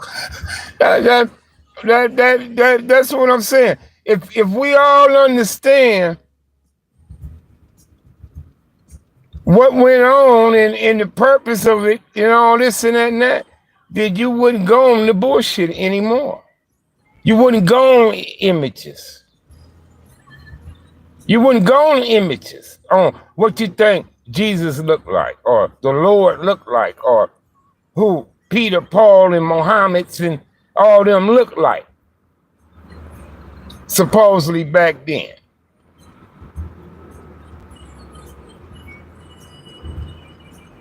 that's what I'm saying. If we all understand what went on and the purpose of it, you know, all this and that and that, then you wouldn't go on the bullshit anymore. You wouldn't go on images. You wouldn't go on images on what you think Jesus looked like, or the Lord looked like, or who Peter, Paul, and Mohammed's and all them looked like, supposedly back then.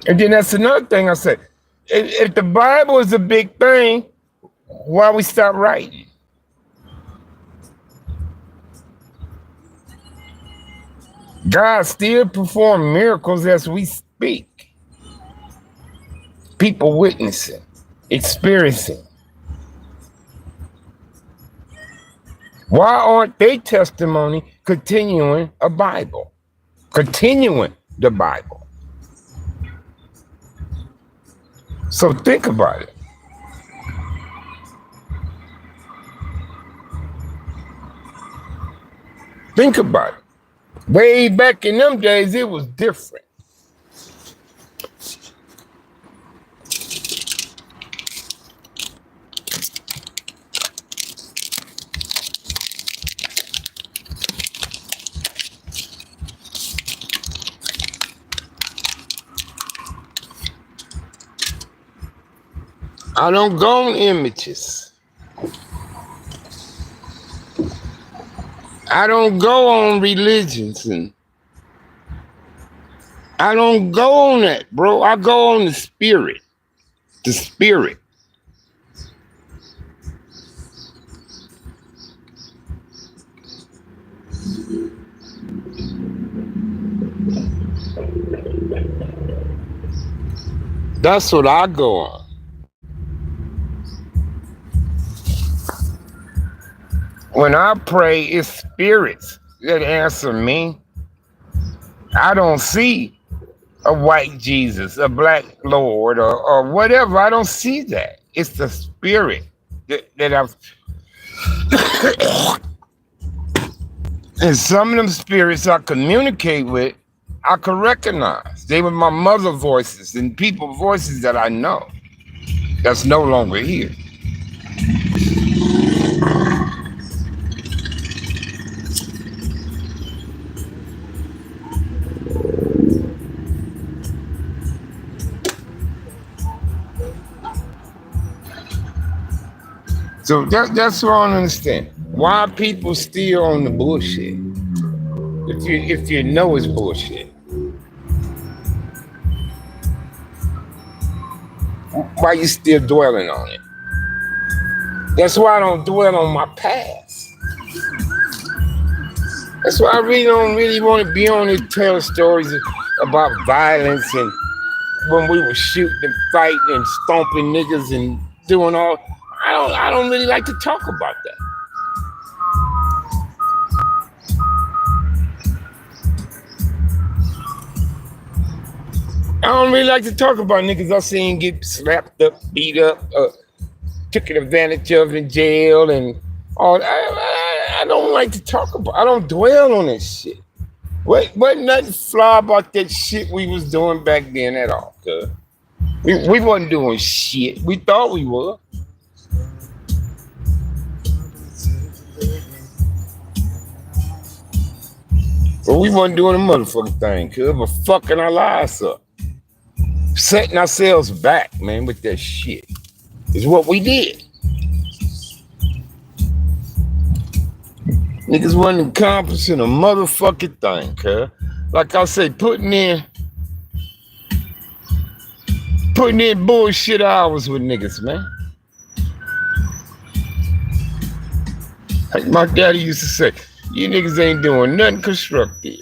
And then that's another thing I said. If the Bible is a big thing, why we stop writing? God still performs miracles as we speak. People witnessing, experiencing. Why aren't they testimony continuing a Bible? Continuing the Bible. So think about it. Think about it. Way back in them days, it was different. I don't go on images. I don't go on religions, and I don't go on that, bro. I go on the spirit. The spirit. That's what I go on. When I pray, it's spirits that answer me. I don't see a white Jesus, a black Lord, or whatever. I don't see that. It's the spirit that I've. And some of them spirits I communicate with, I can recognize. They were my mother voices and people voices that I know that's no longer here. So that's what I don't understand. Why are people still on the bullshit? If you know it's bullshit. Why you still dwelling on it? That's why I don't dwell on my past. That's why I really don't want to be on it, tell stories about violence and when we were shooting and fighting and stomping niggas and doing all. I don't really like to talk about that. I don't really like to talk about niggas I seen get slapped up, beat up, taken advantage of in jail and all. I don't like to talk about. I don't dwell on that shit. Wasn't nothing fly about that shit we was doing back then at all. Cause we wasn't doing shit. We thought we were. But we wasn't doing a motherfucking thing, cuz, but fucking our lives up. Setting ourselves back, man, with that shit. Is what we did. Niggas wasn't accomplishing a motherfucking thing, cuz. Like I say, putting in bullshit hours with niggas, man. Like my daddy used to say, you niggas ain't doing nothing constructive.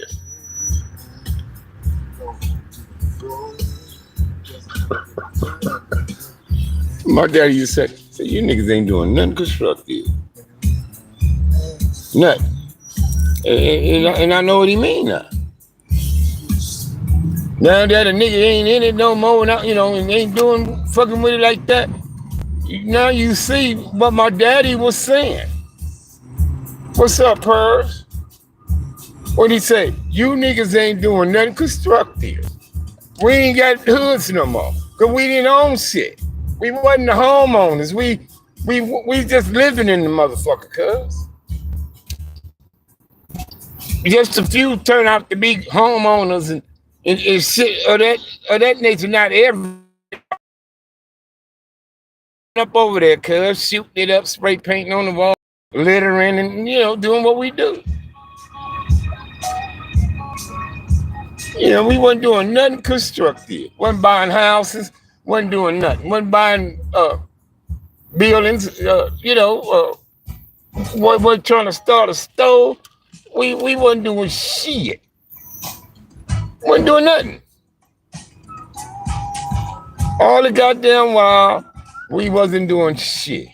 My daddy used to say, you niggas ain't doing nothing constructive. Nothing. And I know what he mean now. Now that a nigga ain't in it no more, and ain't doing fucking with it like that, now you see what my daddy was saying. What's up, Purrs? What'd he say? You niggas ain't doing nothing constructive. We ain't got hoods no more. Cause we didn't own shit. We wasn't the homeowners. We just living in the motherfucker, cuz. Just a few turn out to be homeowners and shit of that nature. Not every up over there, cuz, shooting it up, spray painting on the wall, littering, and doing what we do. We wasn't doing nothing constructive. Wasn't buying houses. Wasn't doing nothing. Wasn't buying buildings. Wasn't trying to start a stove. We wasn't doing shit. Wasn't doing nothing. All the goddamn while, we wasn't doing shit.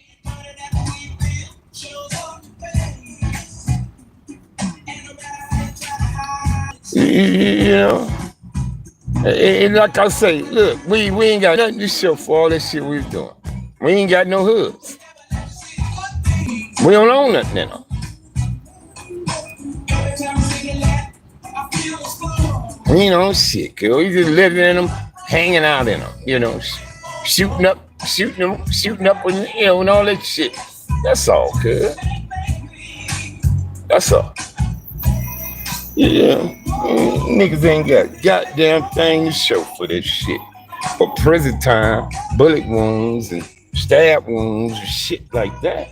And like I say, look, we ain't got nothing to show for all that shit we was doing. We ain't got no hoods. We don't own nothing in them. You know, shit, girl. You just living in them, hanging out in them, you know, shooting up and, you know, and all that shit. That's all, good. That's all. Yeah. Niggas ain't got goddamn thing to show for this shit. For prison time, bullet wounds, and stab wounds, and shit like that.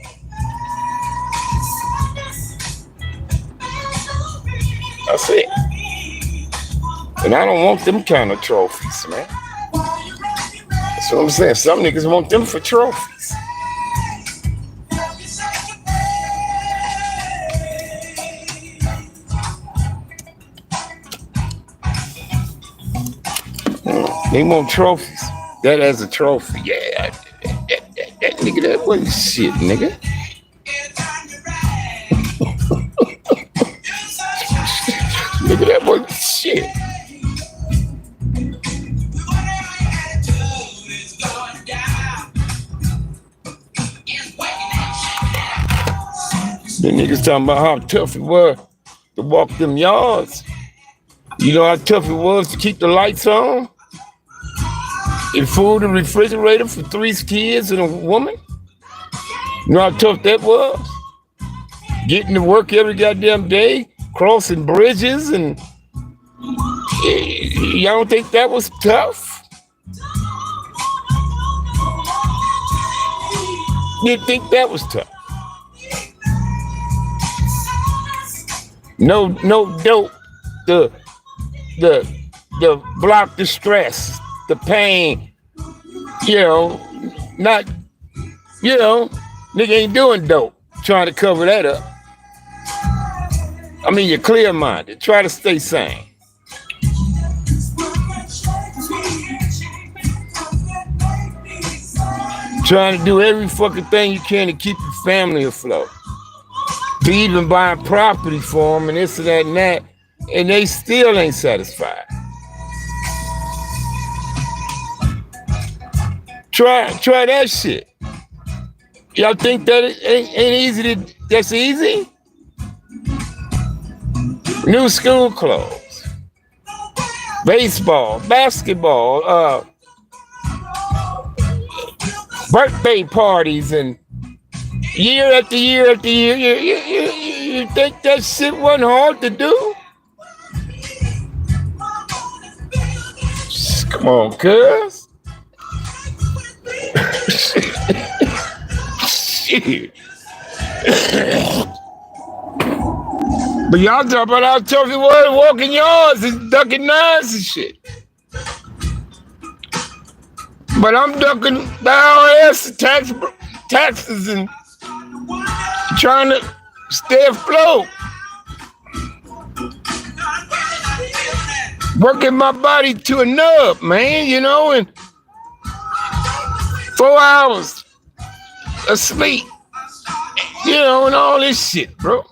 That's it. And I don't want them kind of trophies, man. That's what I'm saying. Some niggas want them for trophies. They want trophies. That as a trophy. Yeah. That nigga, that wasn't shit, nigga. Nigga, that wasn't shit. The niggas talking about how tough it was to walk them yards. You know how tough it was to keep the lights on? And food and refrigerator for 3 kids and a woman? You know how tough that was? Getting to work every goddamn day, crossing bridges, and y'all don't think that was tough? You think that was tough? No dope the block the stress, the pain, you know, not, you know, nigga ain't doing dope, trying to cover that up. I mean, you're clear-minded, try to stay sane. Trying to do every fucking thing you can to keep your family afloat. To even buying property for them and this and that and that, and they still ain't satisfied. Try that shit. Y'all think that it ain't easy that's easy? New school clothes, baseball, basketball, birthday parties, and year after year after year. You think that shit wasn't hard to do? Come on, cuz. Shit. But y'all talk about how tough it was walking yards and ducking knives and shit. But I'm ducking down ass taxes and trying to stay afloat. Working my body to a nub, man, you know, and 4 hours of sleep, you know, and all this shit, bro.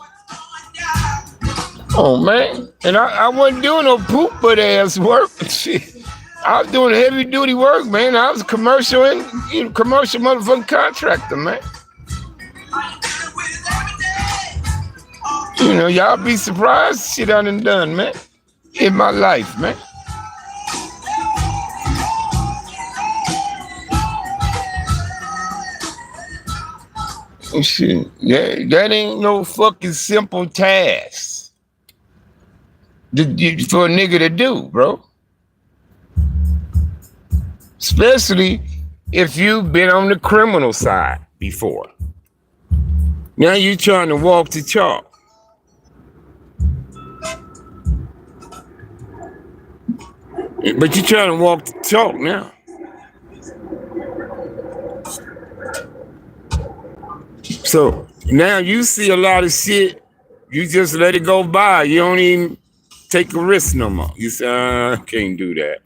Oh, man. And I wasn't doing no poop butt ass work and shit. I was doing heavy duty work, man. I was a commercial motherfucking contractor, man. You know, y'all be surprised shit I done, man, in my life, man. Shit, that ain't no fucking simple task for a nigga to do, bro. Especially if you've been on the criminal side before. Now you're trying to walk the chalk. But you're trying to walk the talk now. So now you see a lot of shit, you just let it go by. You don't even take a risk no more. You say, I can't do that.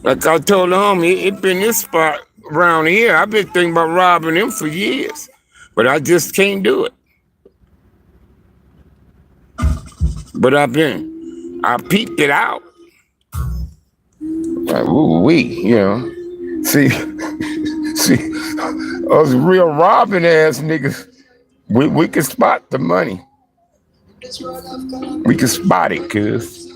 Like I told the homie, it been this spot around here. I've been thinking about robbing him for years, but I just can't do it. But I peeped it out. Like, you know. See, us real robbing ass niggas We can spot the money. We can spot it, cuz.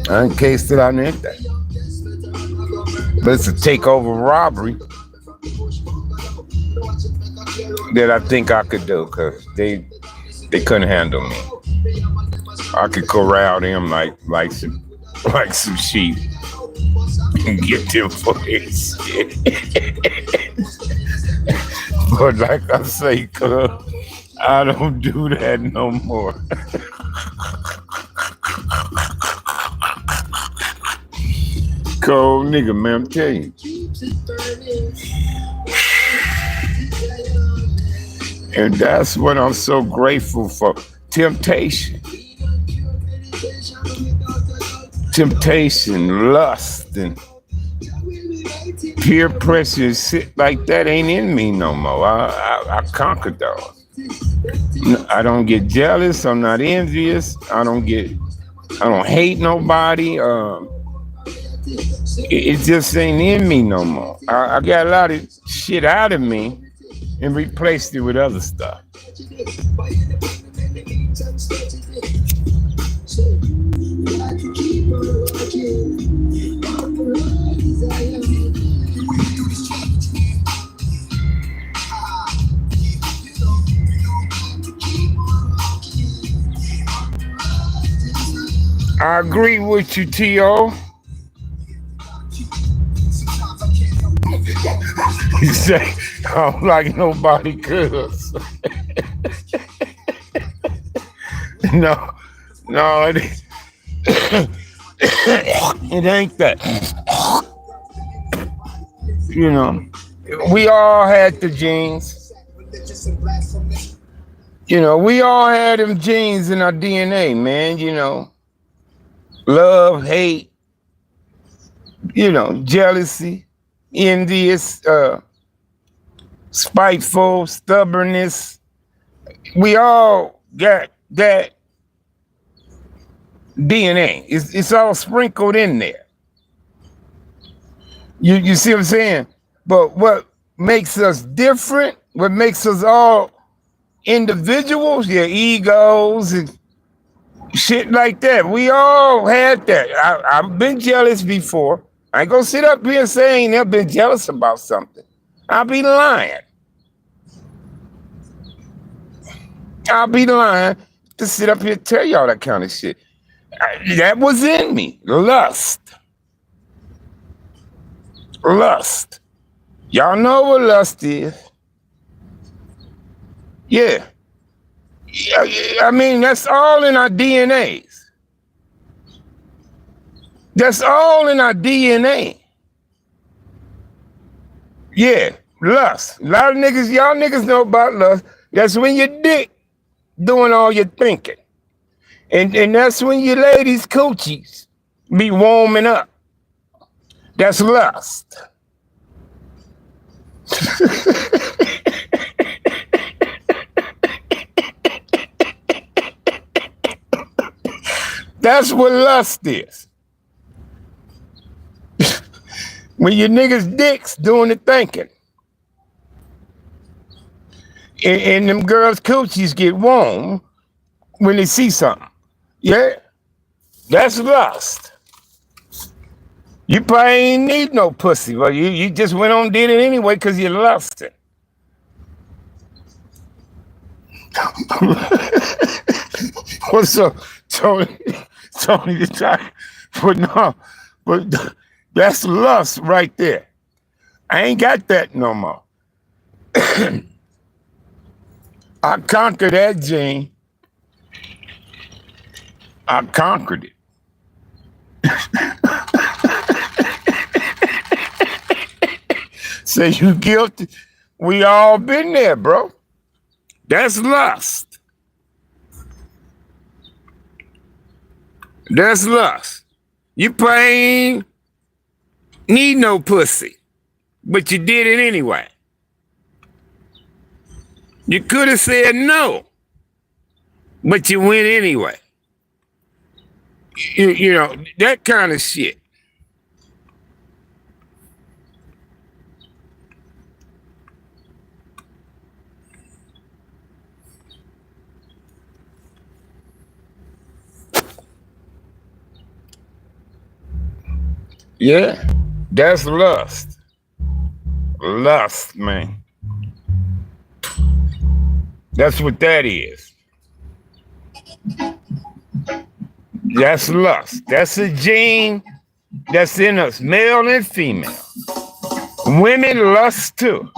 I ain't cased it on anything. But it's a takeover robbery that I think I could do, because they couldn't handle me. I could corral them like some sheep and get them for their shit. But like I say, cuz, I don't do that no more. Cold nigga, man, I'm telling you. And that's what I'm so grateful for. Temptation, lust, and peer pressure and shit like that ain't in me no more. I conquered those. I don't get jealous. I'm not envious. I don't hate nobody. It just ain't in me no more. I got a lot of shit out of me and replaced it with other stuff. I agree with you, T.O. You say, I don't like nobody cuz. No, it ain't that. You know, we all had the genes. You know, we all had them genes in our DNA, man. You know, love, hate, you know, jealousy, envious, spiteful, stubbornness. We all got that DNA. It's all sprinkled in there. You see what I'm saying? But what makes us different, what makes us all individuals, your egos and shit like that. We all had that. I've been jealous before. I ain't gonna sit up here and say I ain't never been jealous about something. I'll be lying. I'll be lying to sit up here and tell y'all that kind of shit. That was in me. Lust. Y'all know what lust is. Yeah. I mean, that's all in our DNAs. That's all in our DNA. Yeah, lust. A lot of niggas, y'all niggas know about lust. That's when your dick doing all your thinking. And that's when your ladies' coochies be warming up. That's lust. That's what lust is. When your niggas' dicks doing the thinking. And them girls' coochies get warm when they see something. Yeah, that's lust. You probably ain't need no pussy, but you just went on and did it anyway because you lusted. What's up, Tony? Tony the Tiger. But no, but that's lust right there. I ain't got that no more. I conquered that gene. I conquered it. Say you guilty. We all been there, bro. That's lust. That's lust. You probably ain't need no pussy, but you did it anyway. You could have said no, but you went anyway. You know, that kind of shit. Yeah, that's lust. Lust, man. That's what that is. That's lust. That's a gene that's in us, male and female. Women lust too.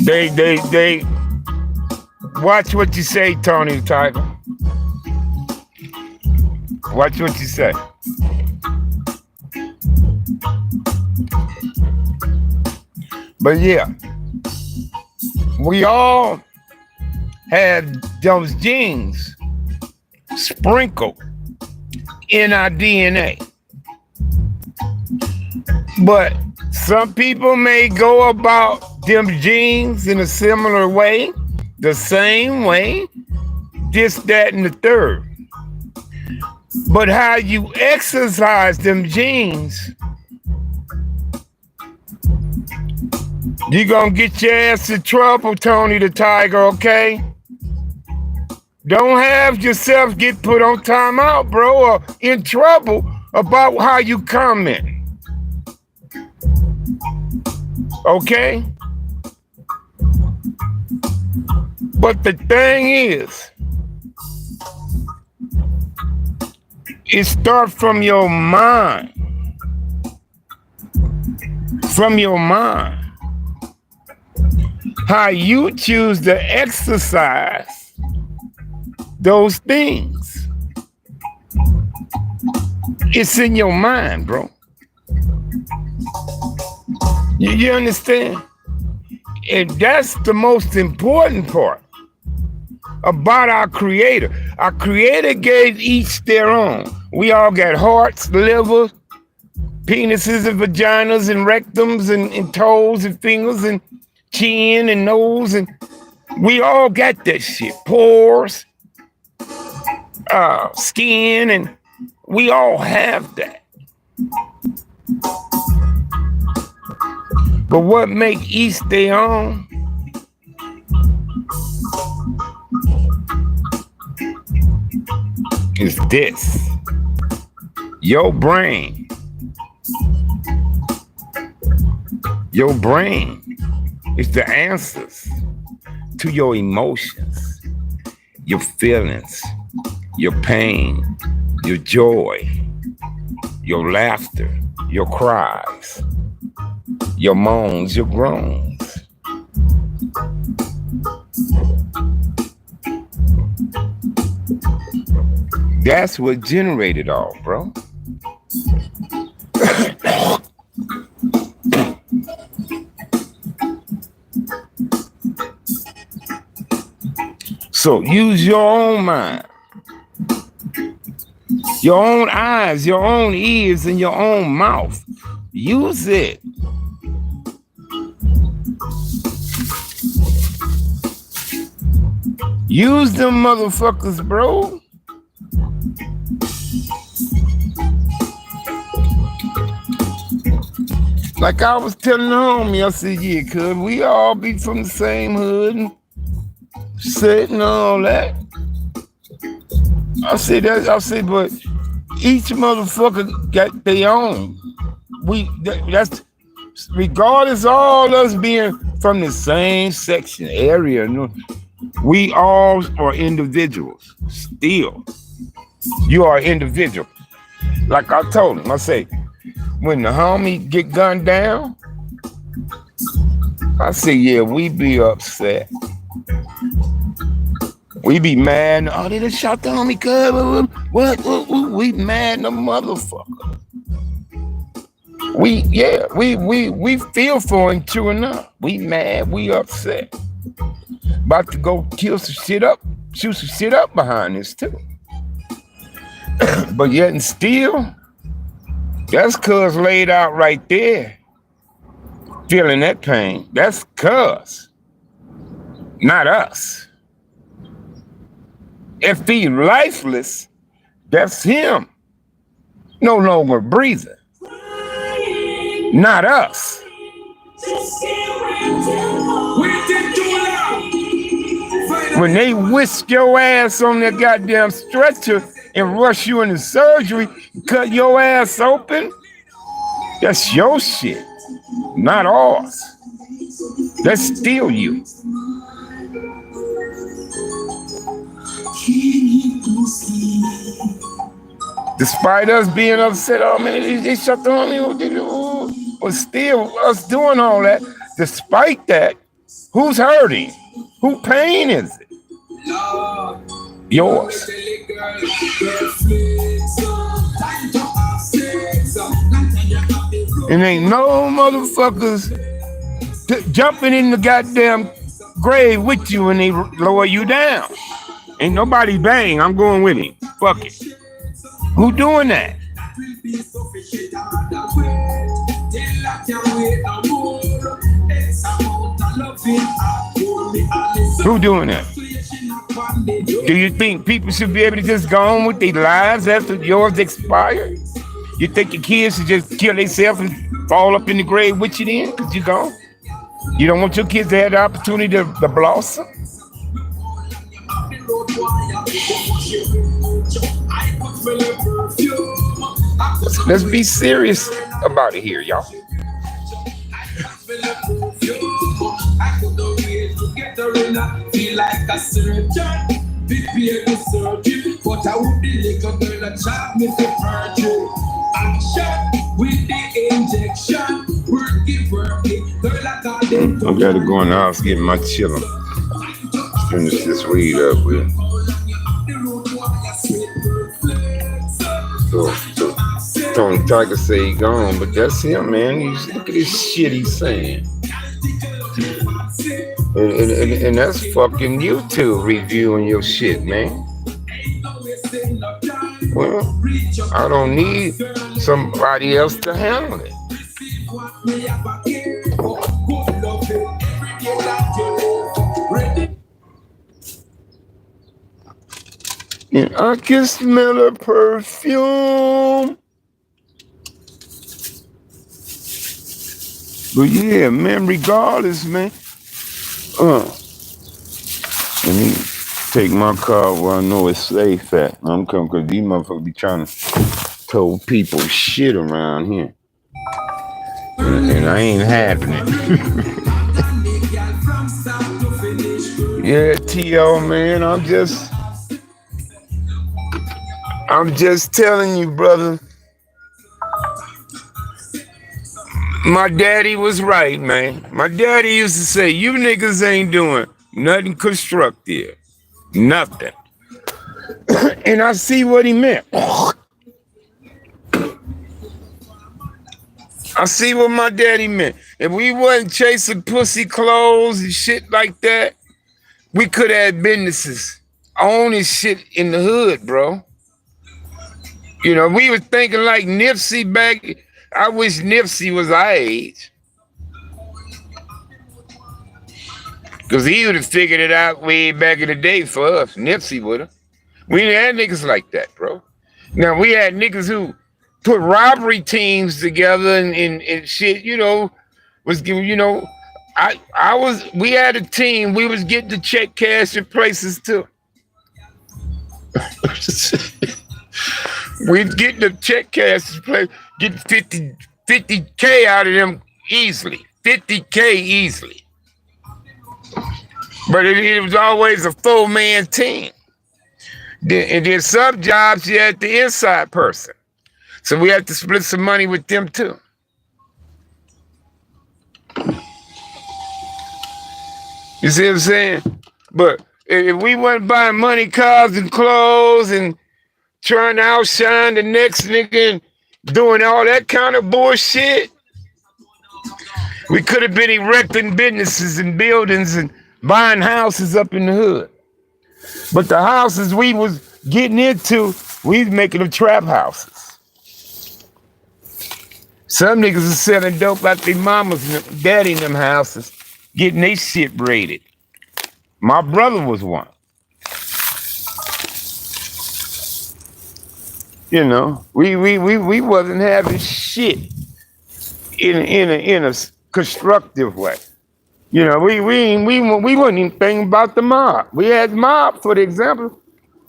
They watch what you say, Tony the Tiger. Watch what you say. But yeah, we all had those genes sprinkled in our DNA. But some people may go about them genes in a similar way, the same way, this, that, and the third. But how you exercise them genes, you gonna get your ass in trouble, Tony the Tiger, okay? Don't have yourself get put on timeout, bro, or in trouble about how you comment. Okay? But the thing is, it starts from your mind. From your mind. How you choose to exercise those things. It's in your mind, bro. You understand? And that's the most important part about our Creator. Our Creator gave each their own. We all got hearts, livers, penises and vaginas and rectums and toes and fingers and chin and nose, and we all got that shit. Pores, skin, and we all have that. But what make each their own is this. Your brain. Your brain is the answers to your emotions, your feelings, your pain, your joy, your laughter, your cries, your moans, your groans. That's what generated all, bro. So use your own mind, your own eyes, your own ears, and your own mouth. Use it. Use them motherfuckers, bro. Like I was telling the homie, I said, yeah, cuz we all be from the same hood and shit and all that. I said, but each motherfucker got their own. That's regardless of all us being from the same section area. We all are individuals. Still, you are individual. Like I told him, I say, when the homie get gunned down, I say, yeah, we be upset. We be mad. Oh, they just shot the homie, cuz. What? We mad the motherfucker. We feel for him, true enough. We mad, we upset. About to go kill some shit up, shoot some shit up behind this too. But yet and still, that's cuz laid out right there, feeling that pain. That's cuz, not us. If he lifeless, that's him, no longer breathing, not us. When they whisk your ass on that goddamn stretcher and rush you into surgery, cut your ass open. That's your shit, not ours. That's still you. Despite us being upset, oh man, they shut the homie, but still us doing all that. Despite that, who's hurting? Who pain is it? Yours. And ain't no motherfuckers jumping in the goddamn grave with you when they lower you down. Ain't nobody bang. I'm going with him. Fuck it. Who doing that? Who doing that? Do you think people should be able to just go on with their lives after yours expired? You think your kids should just kill themselves and fall up in the grave with you then? Because you gone? You don't want your kids to have the opportunity to blossom? Let's be serious about it here, y'all. I gotta go in the house, get my chillin'. Finish this weed up with. So Tony Tiger say he gone, but that's him, man. Look at this shit he's saying. And that's fucking YouTube reviewing your shit, man. Well, I don't need somebody else to handle it. And I can smell her perfume. But yeah, man, regardless, man. Let me take my car where I know it's safe at. I'm coming because these motherfuckers be trying to tow people shit around here. And I ain't having it. Yeah, T.O., man, I'm just telling you, brother. My daddy was right, man. My daddy used to say, you niggas ain't doing nothing constructive. Nothing. And I see what he meant. I see what my daddy meant. If we wasn't chasing pussy clothes and shit like that, we could have businesses owning shit in the hood, bro. You know, we was thinking like Nipsey back. I wish Nipsey was our age. Because he would have figured it out way back in the day for us. Nipsey would have. We didn't have niggas like that, bro. Now, we had niggas who put robbery teams together and shit, you know, was, you know, we had a team, we was getting to check cash in places too. We'd get the check cash in place, get 50K out of them easily, 50K easily. But it was always a 4-man team. And then some jobs you had the inside person. So we had to split some money with them too. You see what I'm saying? But if we wasn't buying money, cars, and clothes and trying to outshine the next nigga and doing all that kind of bullshit, we could have been erecting businesses and buildings and buying houses up in the hood. But the houses we was getting into, we was making them trap houses. Some niggas are selling dope out their mamas and daddy in them houses, getting their shit raided. My brother was one. You know, we wasn't having shit in a constructive way. You know, we wasn't even thinking about the mob. We had mob, for the example,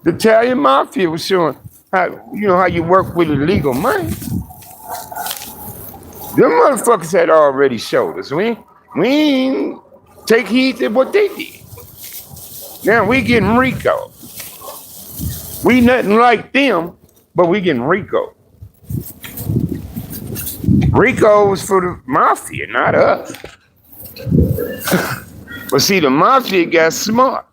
the Italian mafia was showing how you work with illegal money. Them motherfuckers had already showed us. We ain't take heed to what they did. Now we getting Rico. We nothing like them, but we getting Rico. Rico was for the mafia, not us. But see, the mafia got smart.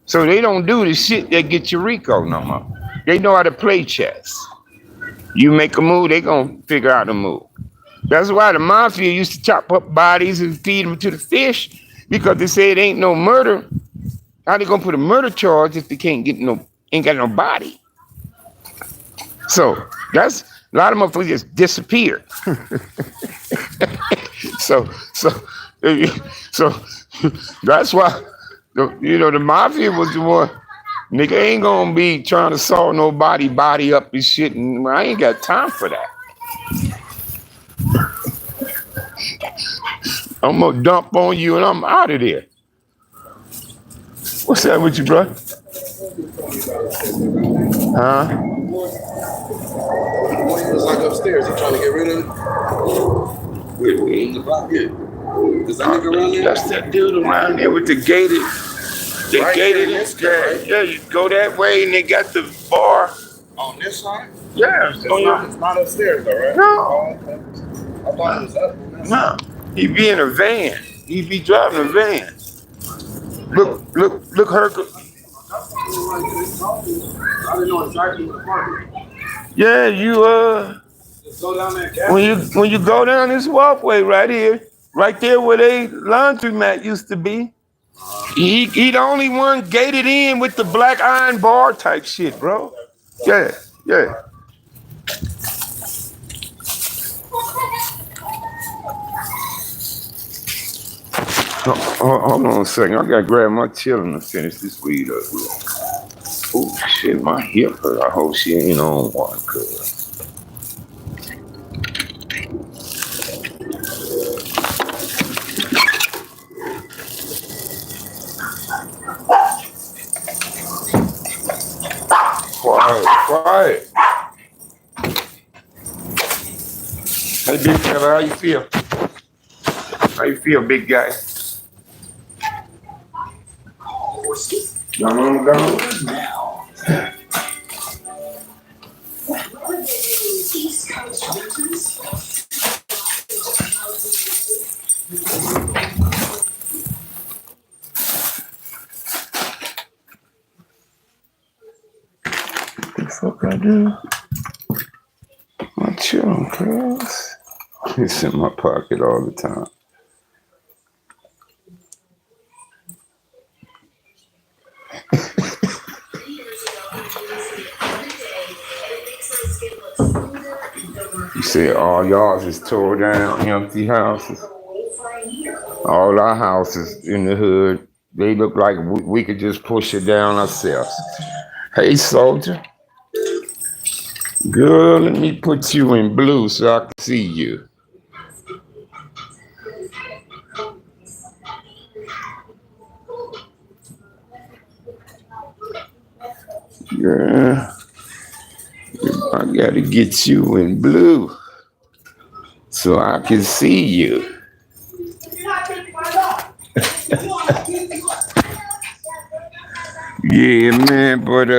So they don't do the shit that get you Rico no more. They know how to play chess. You make a move, they gonna figure out the move. That's why the mafia used to chop up bodies and feed them to the fish, because they say it ain't no murder. How they gonna put a murder charge if they ain't got no body? So that's a lot of motherfuckers just disappeared. so that's why the mafia was the one. Nigga ain't gonna be trying to saw nobody body up and shit, and I ain't got time for that. I'm gonna dump on you and I'm out of there. What's that with you, bro? Huh? It's like upstairs. You trying to get rid of it? With me? Yeah. Is that nigga around there? That's that dude around there with the gated. Right gated. right? Yeah, you go that way and they got the bar. On this side? Yeah, It's not upstairs though, right? No. Oh, okay. I thought it was up. No. He be in a van. He be driving a van. Look, Hercules. I didn't know exactly what the park was. Yeah, you Just go down there, when you go down this walkway right here, right there where they laundromat used to be. He the only one gated in with the black iron bar type shit, bro. Yeah. Hold on a second. I gotta grab my children to finish this weed up. Oh shit, my hip hurt. I hope she ain't on one, cuz. Quiet. Hey, big fella, how you feel? How you feel, big guy? Gone. Now. East Coast winters. The fuck I do? My children, cuz. It's in my pocket all the time. You said all y'all's is tore down, empty houses. All our houses in the hood, they look like we could just push it down ourselves. Hey, soldier. Girl, let me put you in blue so I can see you. Yeah. I gotta get you in blue so I can see you. Yeah, man, but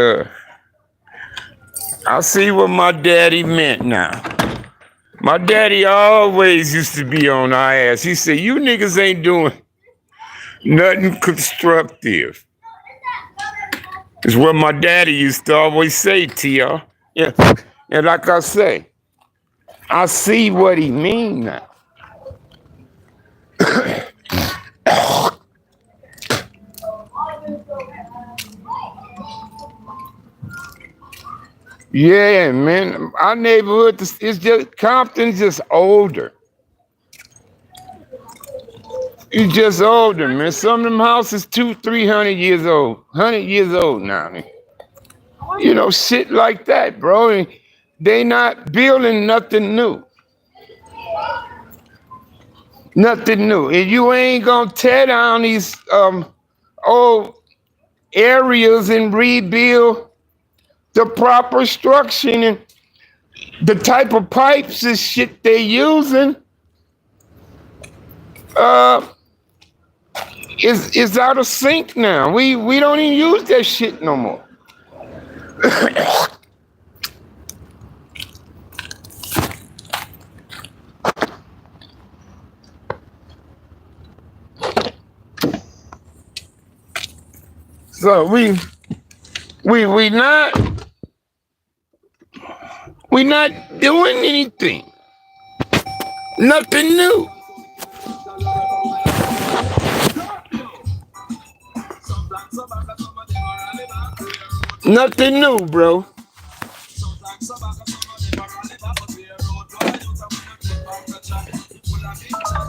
I see what my daddy meant now. My daddy always used to be on our ass. He said, you niggas ain't doing nothing constructive. It's what my daddy used to always say to y'all. Yeah. And like I say, I see what he mean now. Yeah, man. Our neighborhood is just Compton's just older. It's just older, man. Some of them houses 200-300 years old, 100 years old now. Man. You know, shit like that, bro. And they not building nothing new. Nothing new. And you ain't gonna tear down these old areas and rebuild the proper structuring and the type of pipes and shit they using is out of sync now. We don't even use that shit no more. So we not doing anything. Nothing new. Nothing new, bro.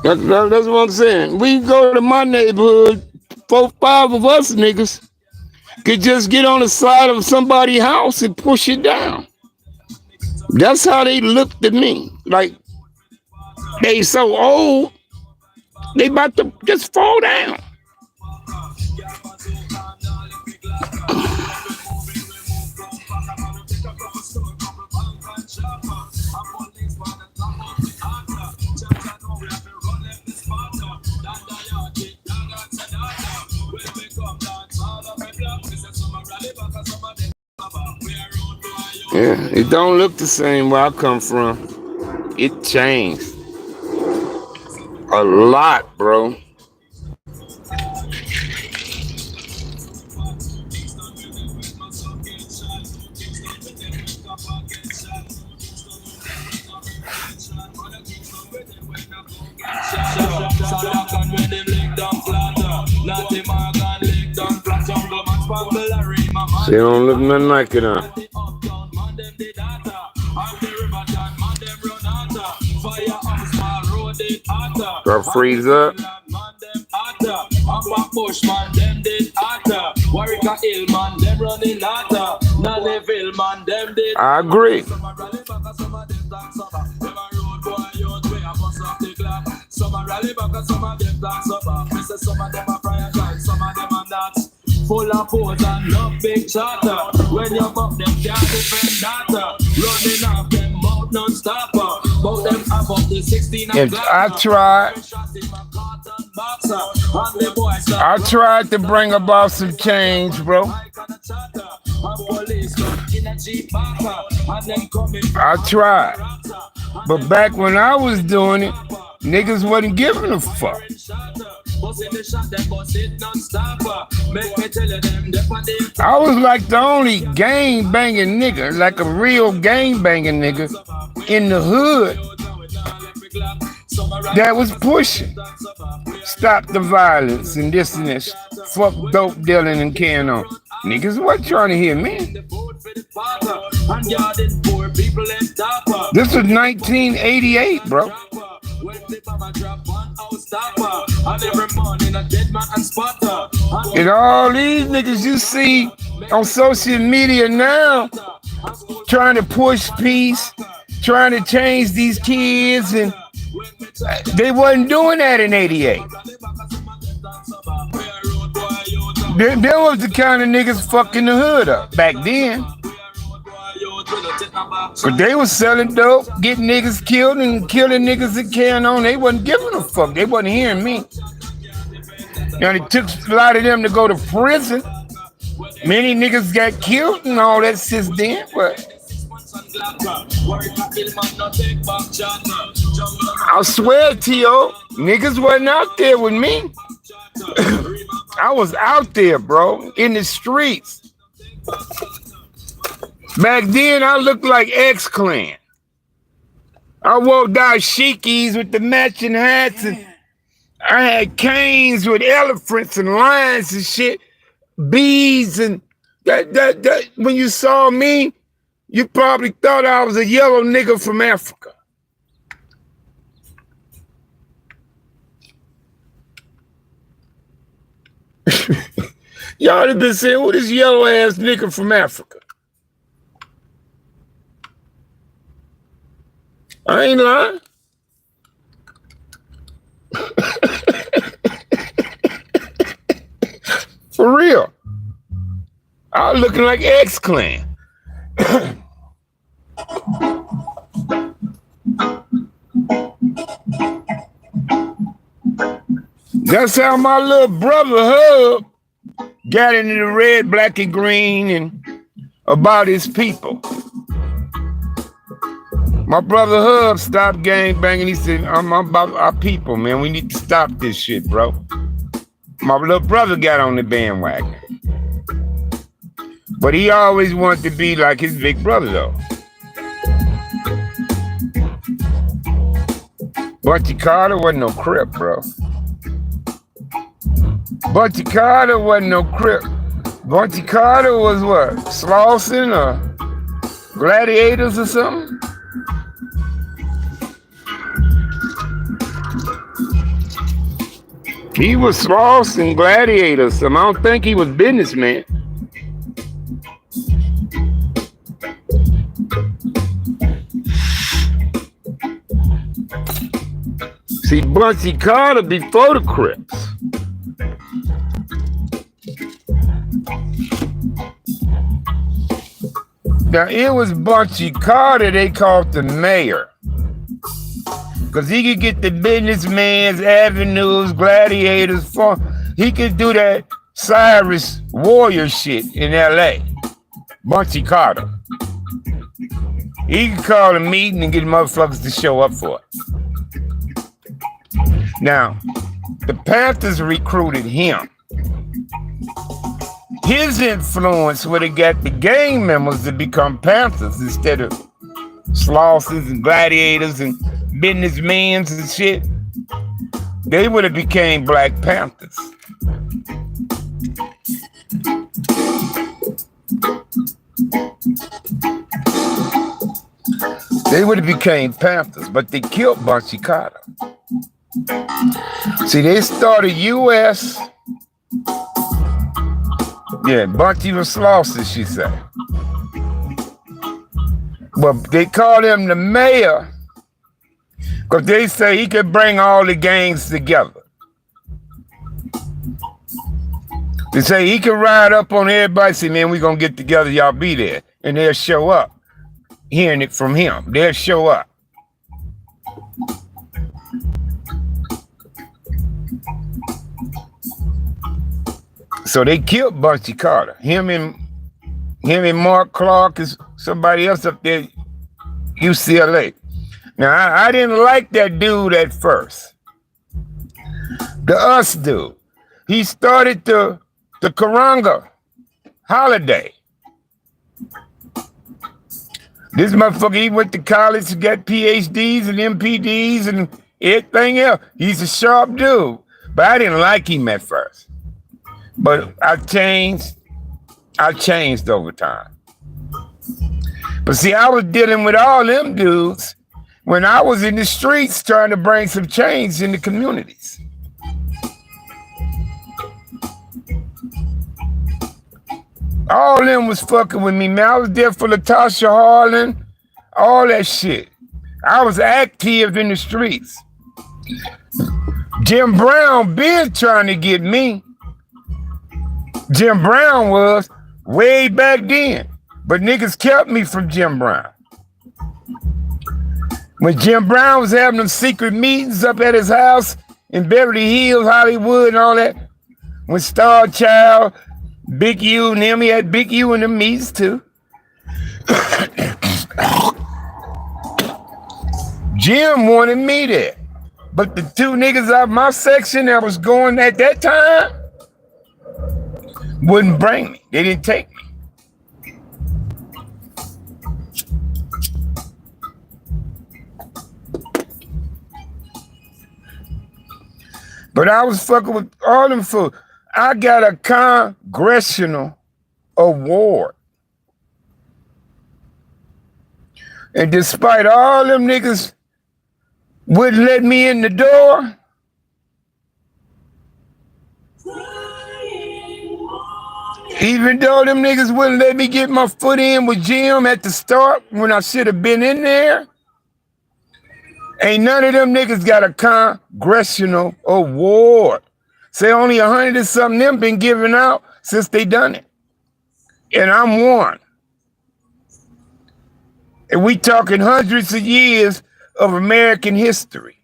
That's what I'm saying. We go to my neighborhood, 4, 5 of us niggas could just get on the side of somebody's house and push it down. That's how they looked at me. Like, they so old, they about to just fall down. Yeah, it don't look the same where I come from. It changed a lot, bro. She don't look nothing like it, huh? Girl, freeze up. I agree. Full of pose and love big chatter. When you buck them can't defend data. Running off them mouth non-stopper. Bout them above the 16 and I tried to bring about some change, bro. I tried. But back when I was doing it, niggas wasn't giving a fuck. I was like the only gang banging nigga, like a real gang banging nigga in the hood that was pushing. Stop the violence and this and this. Fuck dope dealing and carrying on. Niggas wasn't trying to hear me. This was 1988, bro. And all these niggas you see on social media now trying to push peace, trying to change these kids, and they wasn't doing that in 88. There was the kind of niggas fucking the hood up back then. But they was selling dope, getting niggas killed and killing niggas and carrying on. They wasn't giving a fuck. They wasn't hearing me. And it took a lot of them to go to prison. Many niggas got killed and all that since then, but I swear to you, niggas wasn't out there with me. I was out there, bro, in the streets. Back then, I looked like X-Clan. I wore dashikis with the matching hats, and I had canes with elephants and lions and shit, beads, and that. When you saw me, you probably thought I was a yellow nigga from Africa. Y'all have been saying, who this yellow ass nigga from Africa? I ain't lying. For real. I was looking like X-Clan. That's how my little brother Hub got into the red, black, and green and about his people. My brother Hub stopped gang banging. He said, I'm about our people, man. We need to stop this shit, bro. My little brother got on the bandwagon. But he always wanted to be like his big brother, though. Bunchy Carter wasn't no Crip, bro. Bunchy Carter wasn't no Crip. Bunchy Carter was what? Slauson or Gladiators or something? He was Slauson, Gladiators. I don't think he was businessman. See, Bunchy Carter before the Crips. Now, it was Bunchy Carter they called the mayor. Because he could get the businessman's avenues, gladiators, he could do that Cyrus Warrior shit in L.A. Bunchy Carter. He could call a meeting and get motherfuckers to show up for it. Now, the Panthers recruited him. His influence would have got the gang members to become Panthers instead of Slausers and Gladiators and businessmen and shit. They would have became Black Panthers. They would have became Panthers, but they killed Bunchy Carter. See, they started U.S. Yeah, Bunchy was Slauson, she said. But they called him the mayor because they say he could bring all the gangs together. They say he could ride up on everybody and say, man, we're going to get together, y'all be there. And they'll show up. Hearing it from him, they'll show up. So they killed Bunchy Carter. Him and Mark Clark is somebody else up there, UCLA. Now, I didn't like that dude at first. The Us dude. He started the Karanga holiday. This motherfucker, he went to college, got PhDs and MPDs and everything else. He's a sharp dude. But I didn't like him at first. But I changed over time. But see, I was dealing with all them dudes when I was in the streets trying to bring some change in the communities. All them was fucking with me, man. I was there for Latasha Harlan, all that shit. I was active in the streets. Jim Brown been trying to get me. Jim Brown was way back then. But niggas kept me from Jim Brown. When Jim Brown was having them secret meetings up at his house in Beverly Hills, Hollywood, and all that, when Star Child, Big U and him, he had Big U in the meetings too. Jim wanted me there. But the two niggas out of my section that was going at that time wouldn't bring me. They didn't take me. But I was fucking with all them fools. I got a congressional award. And despite all them niggas wouldn't let me in the door, even though them niggas wouldn't let me get my foot in with Jim at the start when I should have been in there, ain't none of them niggas got a congressional award. Say only 100 and something them been giving out since they done it. And I'm one. And we talking hundreds of years of American history.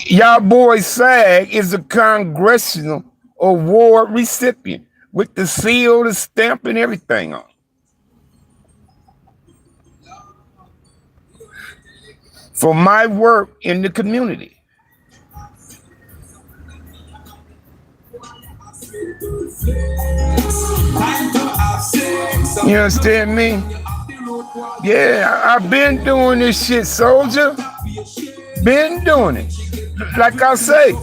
Y'all boy SAG is a congressional award recipient with the seal, the stamp, and everything on. For my work in the community. You understand me? Yeah, I've been doing this shit, soldier. Been doing it. Like I say,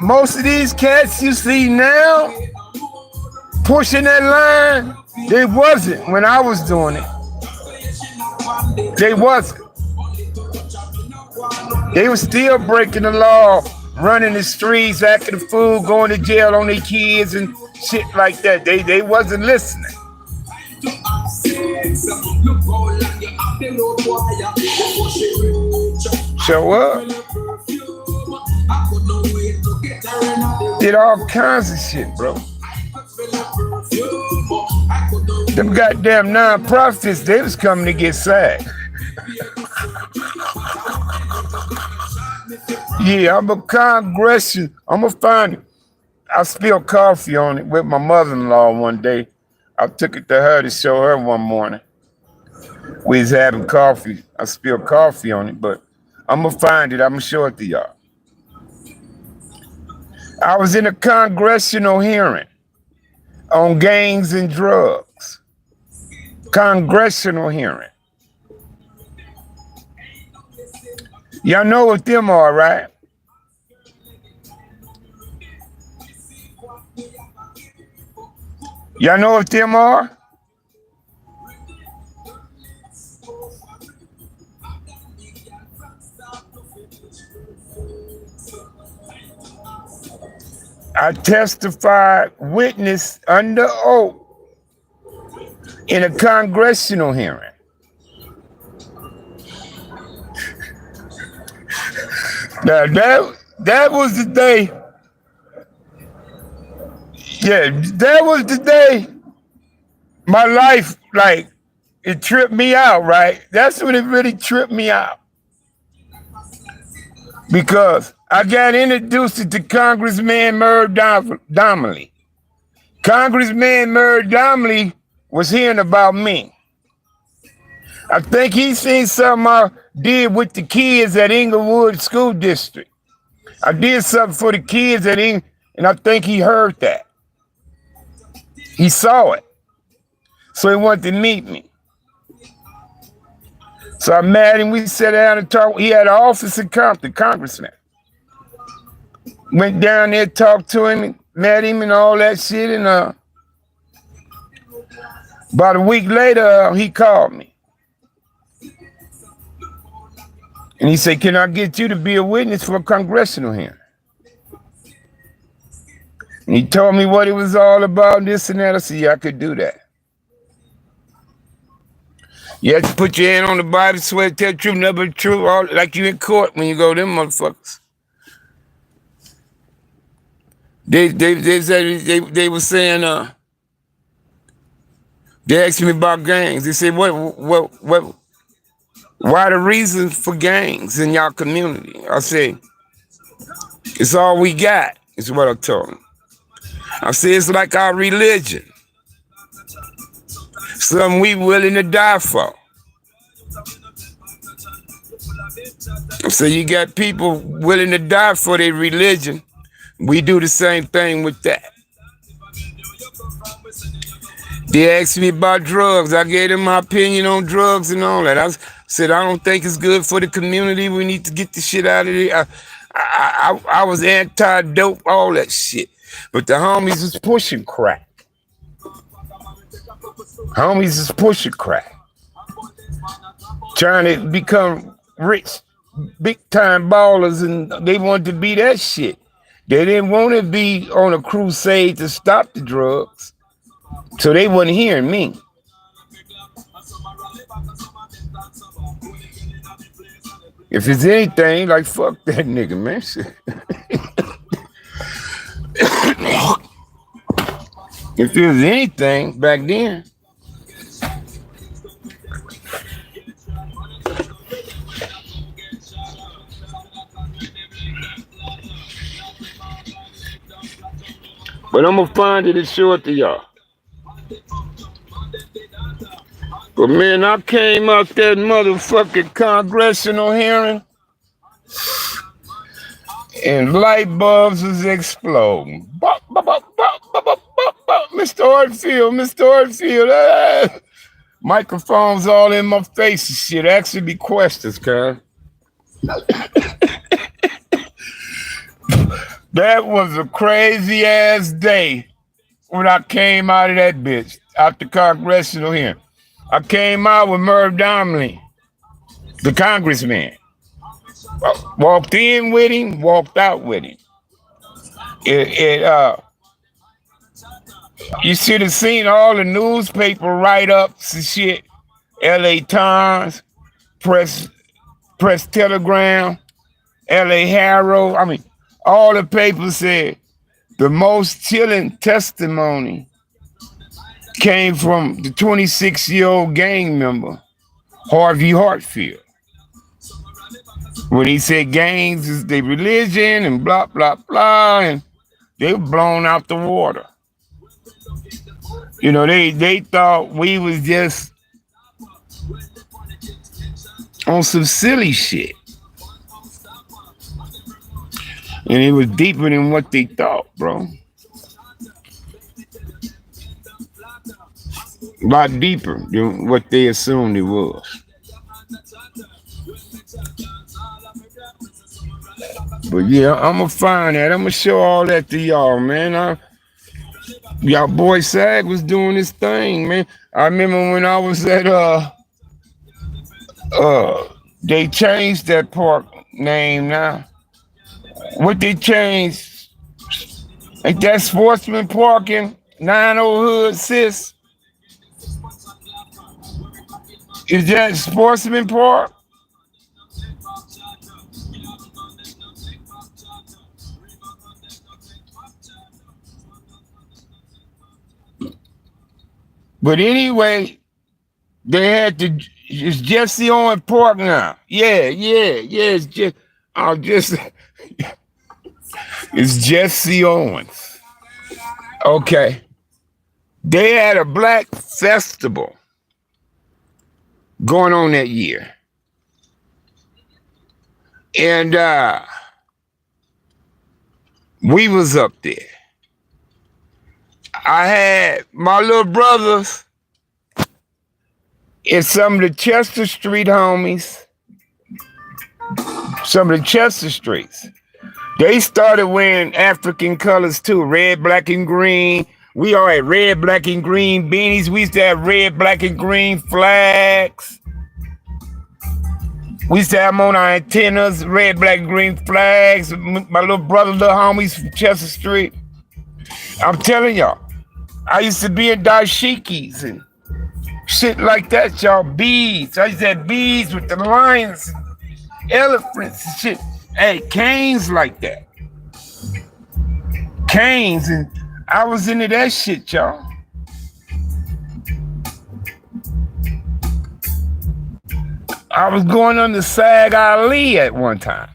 most of these cats you see now pushing that line, they wasn't when I was doing it. They wasn't. They were still breaking the law, running the streets, acting a fool, going to jail on their kids and shit like that. They wasn't listening. Show up. Did all kinds of shit, bro. Them goddamn non-profits, they was coming to get SAG. Yeah, I'm a congressional. I'm gonna find it. I spilled coffee on it with my mother-in-law one day. I took it to her to show her one morning. We was having coffee. I spilled coffee on it, but I'm gonna find it. I'm gonna show it to y'all. I was in a congressional hearing on gangs and drugs. Congressional hearing. Y'all know what them are, right? Y'all know what them are? I testified, witnessed under oath in a congressional hearing. Now that was the day. Yeah, that was the day my life, like, it tripped me out, right? That's when it really tripped me out. Because I got introduced to Congressman Merv Donnelly. Congressman Merv Donnelly was hearing about me. I think he seen something I did with the kids at Inglewood School District. I did something for the kids at and I think he heard that. He saw it. So he wanted to meet me. So I met him, we sat down and talked. He had an office in Compton, congressman. Went down there, talked to him, met him and all that shit. And about a week later, he called me. And he said, can I get you to be a witness for a congressional hearing? And he told me what it was all about, this and that. I said, yeah, I could do that. You have to put your hand on the Bible, swear to tell the truth, nothing but the truth, all, like you in court when you go to them motherfuckers. They said they were saying, they asked me about gangs. They said, what, why the reason for gangs in y'all community? I said, it's all we got, is what I told them. I said, it's like our religion. Something we willing to die for. So you got people willing to die for their religion. We do the same thing with that. They asked me about drugs. I gave them my opinion on drugs and all that. I said, I don't think it's good for the community. We need to get the shit out of there. I was anti-dope, all that shit. But the homies was pushing crack. Homies is pushing crack. Trying to become rich, big time ballers, and they wanted to be that shit. They didn't want to be on a crusade to stop the drugs. So they wasn't hearing me. If it's anything, like, fuck that nigga, man. If it was anything back then, But I'm gonna find it and show it to y'all. But man, I came out that motherfucking congressional hearing and light bulbs was exploding. Bop, bop, bop, bop, bop, bop, bop, bop. Mr. Hartfield, Mr. Hartfield. Microphones all in my face and shit. Actually be questions, cuz. That was a crazy ass day when I came out of that bitch, out the congressional hearing. I came out with Merv Donnelly, the congressman. Walked in with him, walked out with him. You should have seen all the newspaper write-ups and shit. LA Times, Press Telegram, LA Herald. I mean, all the papers said the most chilling testimony came from the 26-year-old gang member, Harvey Hartfield. When he said gangs is their religion and blah, blah, blah, and they were blown out the water. You know, they thought we was just on some silly shit. And it was deeper than what they thought, bro. A lot deeper than what they assumed it was. But yeah, I'm gonna find that. I'm gonna show all that to y'all, man. Y'all boy Sag was doing his thing, man. I remember when I was at they changed that park name now. What they changed? Ain't that Sportsman Park in 90 Hood, sis? Is that Sportsman Park? But anyway, they had to. It's Jesse Owens Park now. Yeah. It's Jesse Owens. Okay. They had a black festival going on that year. And we was up there. I had my little brothers and some of the Chester Street homies, some of the Chester Streets. They started wearing African colors too, red, black, and green. We all had red, black, and green beanies. We used to have red, black, and green flags. We used to have them on our antennas, red, black, and green flags. My little brother, little homies from Chester Street. I'm telling y'all, I used to be in dashikis and shit like that, y'all. Beads. I used to have beads with the lions and elephants and shit. Hey, canes like that. Canes, and I was into that shit, y'all. I was going under Sag Ali at one time.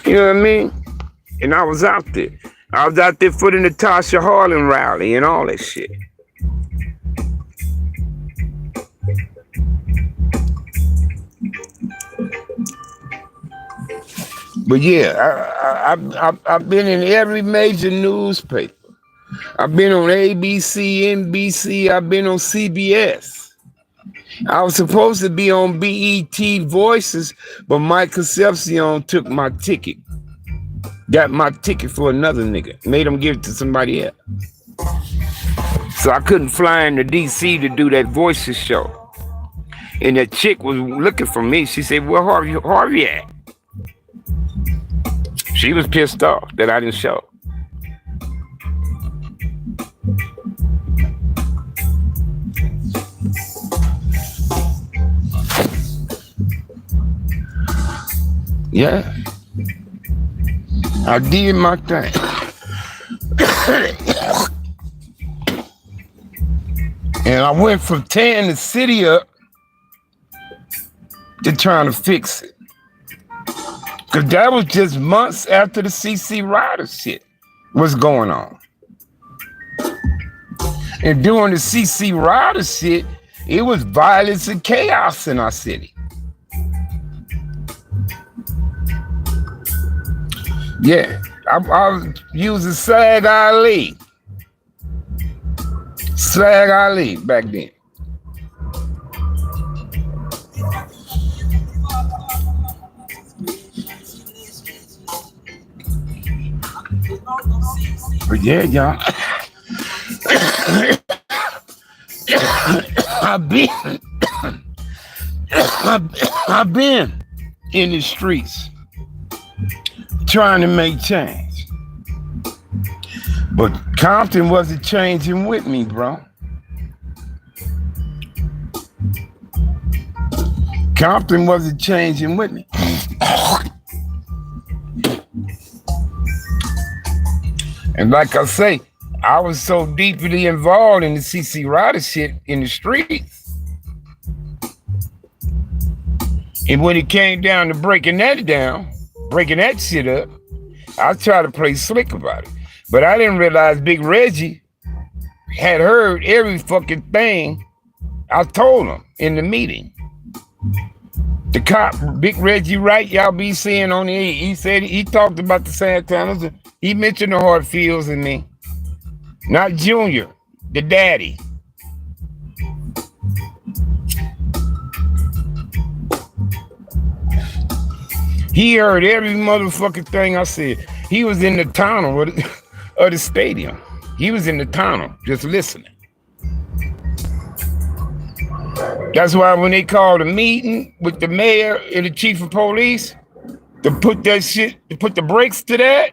You know what I mean? And I was out there. I was out there for the Natasha Harlan rally and all that shit. But yeah, I've been in every major newspaper. I've been on ABC, NBC. I've been on CBS. I was supposed to be on BET Voices, but Mike Concepcion took my ticket. Got my ticket for another nigga. Made him give it to somebody else. So I couldn't fly into DC to do that Voices show. And that chick was looking for me. She said, "Where Harvey at?" She was pissed off that I didn't show. Yeah. I did my thing. And I went from tearing the city up to trying to fix it. Because that was just months after the CC Rider shit was going on. And during the CC Rider shit, it was violence and chaos in our city. Yeah, I was using Slag Ali. Slag Ali back then. But yeah, y'all. I've been in the streets trying to make change. But Compton wasn't changing with me, bro. Compton wasn't changing with me. And like I say, I was so deeply involved in the CC Rider shit in the streets. And when it came down to breaking that shit up, I tried to play slick about it. But I didn't realize Big Reggie had heard every fucking thing I told him in the meeting. The cop, Big Reggie Wright, y'all be seeing on the, he said, he talked about the Santanas. He mentioned the Hartfields and me. Not Junior, the daddy. He heard every motherfucking thing I said. He was in the tunnel of the stadium. He was in the tunnel just listening. That's why when they called a meeting with the mayor and the chief of police to put that shit, to put the brakes to that,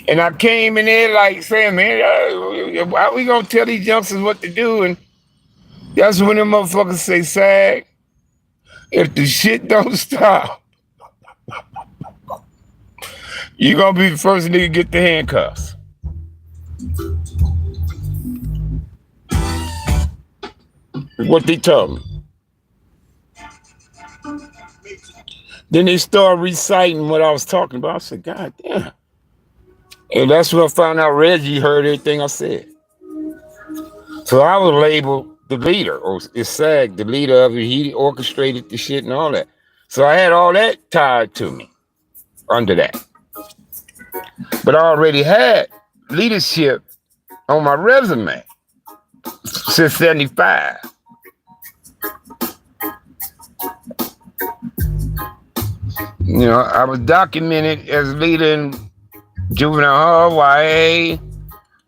and I came in there like saying, man, why we gonna tell these youngsters what to do? And that's when them motherfuckers say, Sag, if the shit don't stop, you're gonna be the first nigga to get the handcuffs. What they told me. Then they started reciting what I was talking about. I said, God damn. And that's when I found out Reggie heard everything I said. So I was labeled the leader, or it's SAG, the leader of it. He orchestrated the shit and all that. So I had all that tied to me under that. But I already had leadership on my resume since 75. You know, I was documented as leader in Juvenile Hall, YA,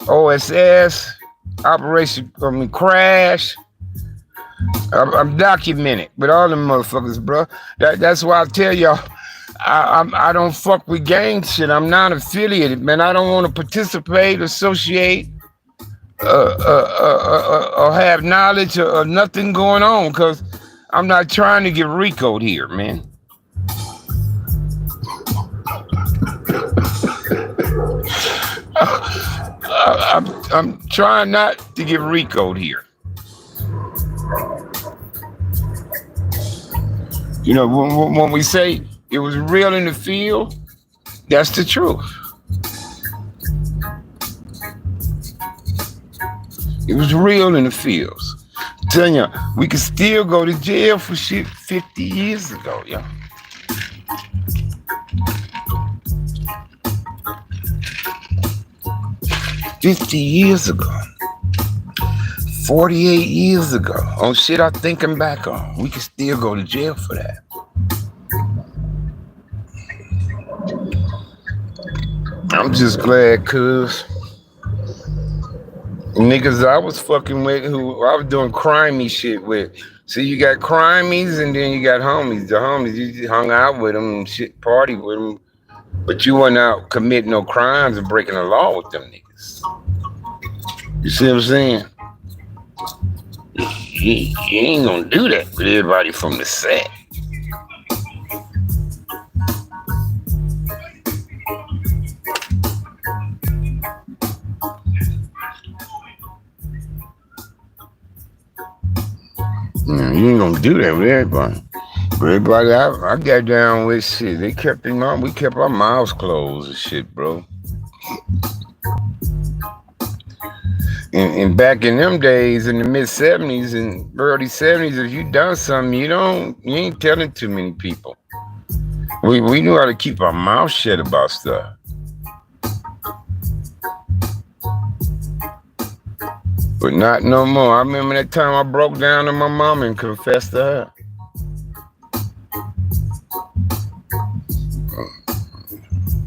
OSS, Operation Crash. I'm documented with all them motherfuckers, bro. That's why I tell y'all, I don't fuck with gang shit. I'm not affiliated, man. I don't want to participate, associate, or have knowledge of nothing going on, because I'm not trying to get RICO'd here, man. I'm trying not to get RICO'd here. You know, when we say it was real in the field, that's the truth. It was real in the fields. I'm telling you, we could still go to jail for shit 50 years ago, yo. $50 years ago, 48 years ago, on shit I'm thinking back on, we can still go to jail for that. I'm just glad, cuz niggas I was fucking with, who I was doing crimey shit with. See, you got crimies and then you got homies. The homies, you just hung out with them and shit, party with them, but you weren't out committing no crimes and breaking the law with them niggas. You see what I'm saying? You ain't gonna do that with everybody from the set. You ain't gonna do that with everybody. Everybody I got down with shit. We kept our mouths closed and shit, bro. And back in them days, in the mid 70s and early 70s, if you done something, you ain't telling too many people. We knew how to keep our mouth shut about stuff. But not no more. I remember that time I broke down to my mom and confessed to her.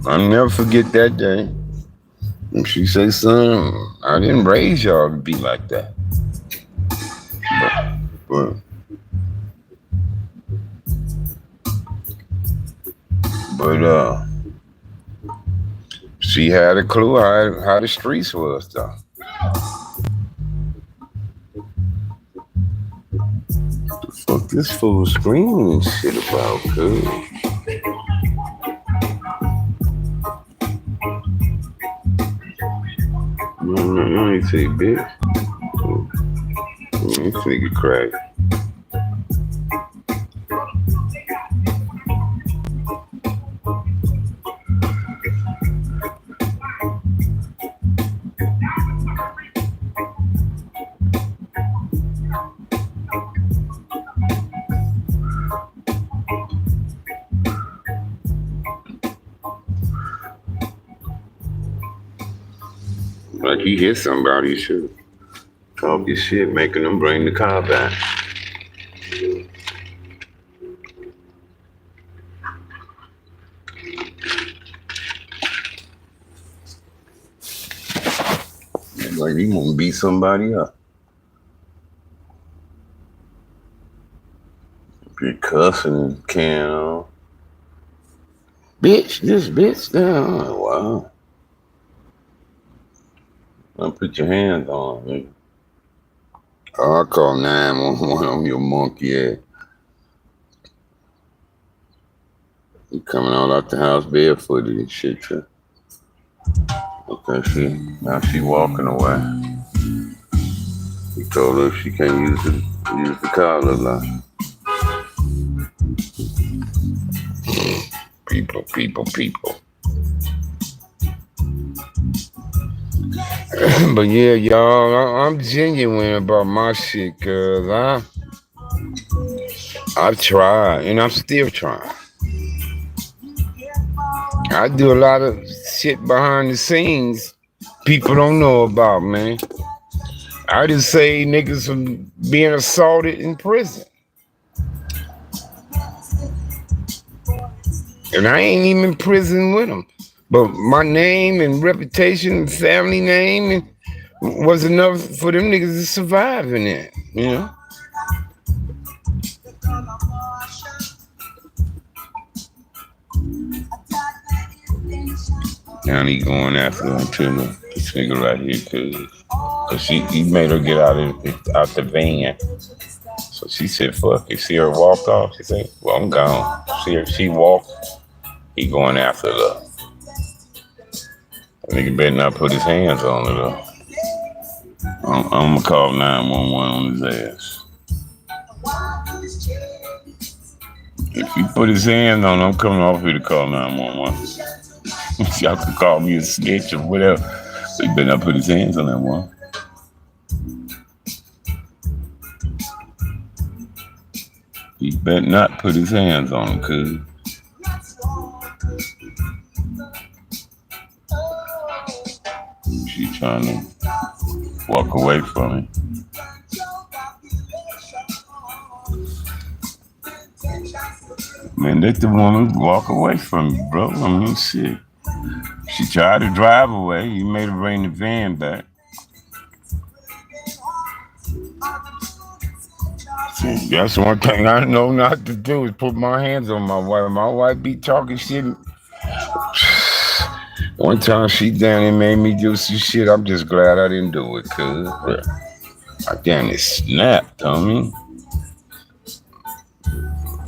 I'll never forget that day. And she said, son, I didn't raise y'all to be like that. But she had a clue how the streets was, though. What the fuck this fool screaming and shit about, cuz? I ain't say bitch. This nigga crack. Like he hit somebody, should talk your shit, making them bring the car back. Like you gonna beat somebody up. Be cussing and can on. Bitch, this bitch down. Oh, wow. Don't put your hands on me. Oh, I'll call 911 on your monkey ass. You coming all out the house barefooted and shit, too. Okay, now she walking away. He told her she can't use the car, look like. People. But yeah, y'all, I'm genuine about my shit, cause I've tried and I'm still trying. I do a lot of shit behind the scenes people don't know about, man. I just save niggas from being assaulted in prison. And I ain't even in prison with them. But my name and reputation and family name was enough for them niggas to survive in it, you know? Now he going after him to this nigga right here, cause he made her get out the van. So she said, fuck it. See her walk off? She said, well, I'm gone. See her, she walked. He going after her. That nigga better not put his hands on her, though. I'm gonna call 911 on his ass. If he put his hands on her, I'm coming off here to call 911. Y'all can call me a snitch or whatever. But he better not put his hands on that one. He better not put his hands on him, cuz. She trying to walk away from him. Man, let the woman walk away from you, bro. I mean, shit. She tried to drive away. You made her bring the van back. See, that's one thing I know not to do is put my hands on my wife. My wife be talking shit. One time she down and made me do some shit. I'm just glad I didn't do it, cuz. I damn it snapped, homie.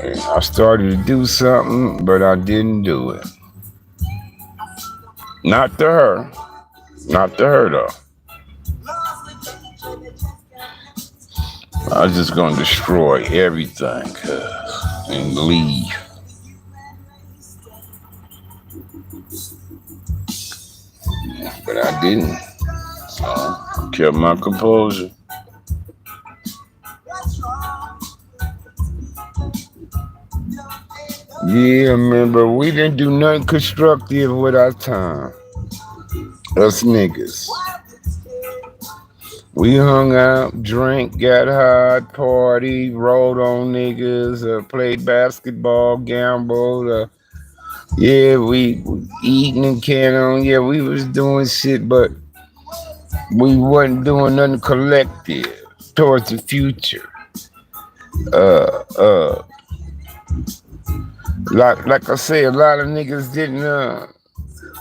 I started to do something, but I didn't do it. Not to her. Not to her, though. I was just gonna destroy everything, cuz. and leave. But I didn't. I kept my composure. Yeah, remember, we didn't do nothing constructive with our time. Us niggas. We hung out, drank, got high, party, rolled on niggas, played basketball, gambled. Yeah, we eating and carrying on. Yeah, we was doing shit, but we wasn't doing nothing collective towards the future. Like I say, a lot of niggas didn't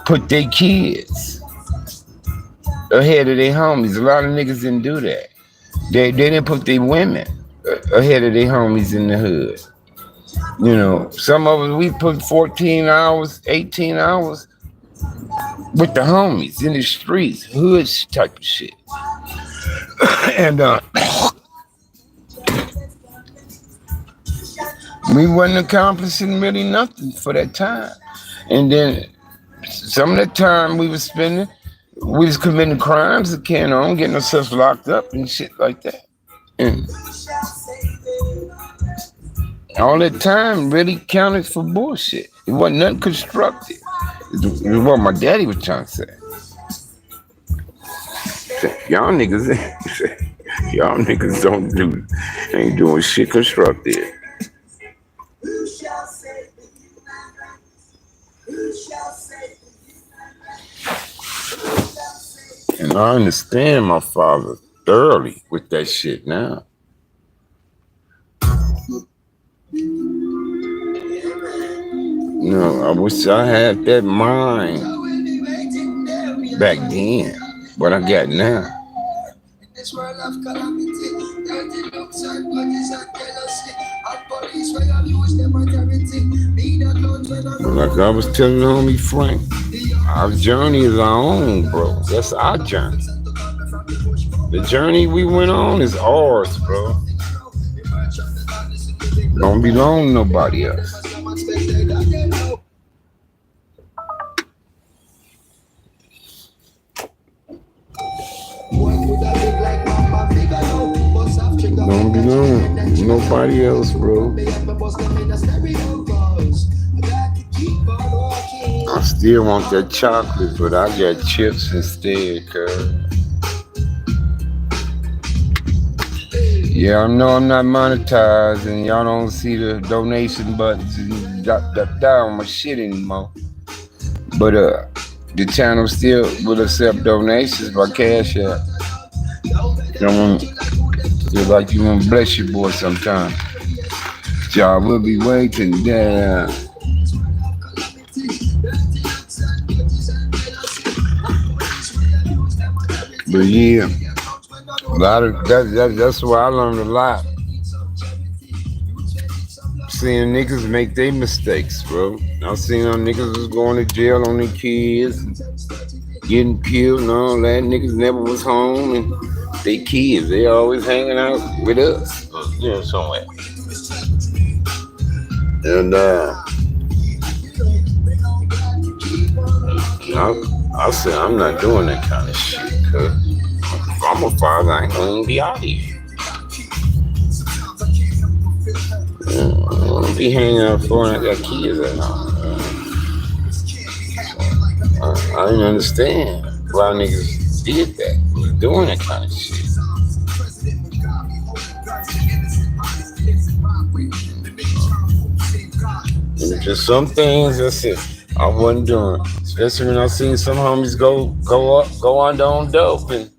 put their kids ahead of their homies. A lot of niggas didn't do that. They didn't put their women ahead of their homies in the hood. You know, some of us, we put 14 hours, 18 hours with the homies in the streets, hood type of shit. And we wasn't accomplishing really nothing for that time. And then some of the time we was spending, we was committing crimes that can't on, getting ourselves locked up and shit like that. And all that time really counted for bullshit. It wasn't nothing constructive. It was what my daddy was trying to say. Y'all niggas ain't doing shit constructive. And I understand my father thoroughly with that shit now. No, I wish I had that mind back then, what I got now. Like I was telling homie Frank, our journey is our own, bro. That's our journey. The journey we went on is ours, bro. Don't belong to nobody else. Don't belong to nobody else, bro. I still want that chocolate, but I got chips instead, cuz. Yeah, I know I'm not monetized and y'all don't see the donation buttons and down my shit anymore. But the channel still will accept donations by Cash App. Feel like you want to bless your boy sometime. Y'all will be waiting there. But yeah, a lot of that's why I learned a lot. Seeing niggas make their mistakes, bro. I seen them niggas was going to jail on their kids, getting killed and all that. Niggas never was home and they kids, they always hanging out with us, you know, somewhere. And I said, I'm not doing that kind of shit, cuz if I'm a father, I ain't gonna even be out here. I don't be hanging out for and I got kids at home. I didn't understand why niggas did that, was doing that kind of shit. And just some things that's it. I wasn't doing, especially when I seen some homies go under on dope and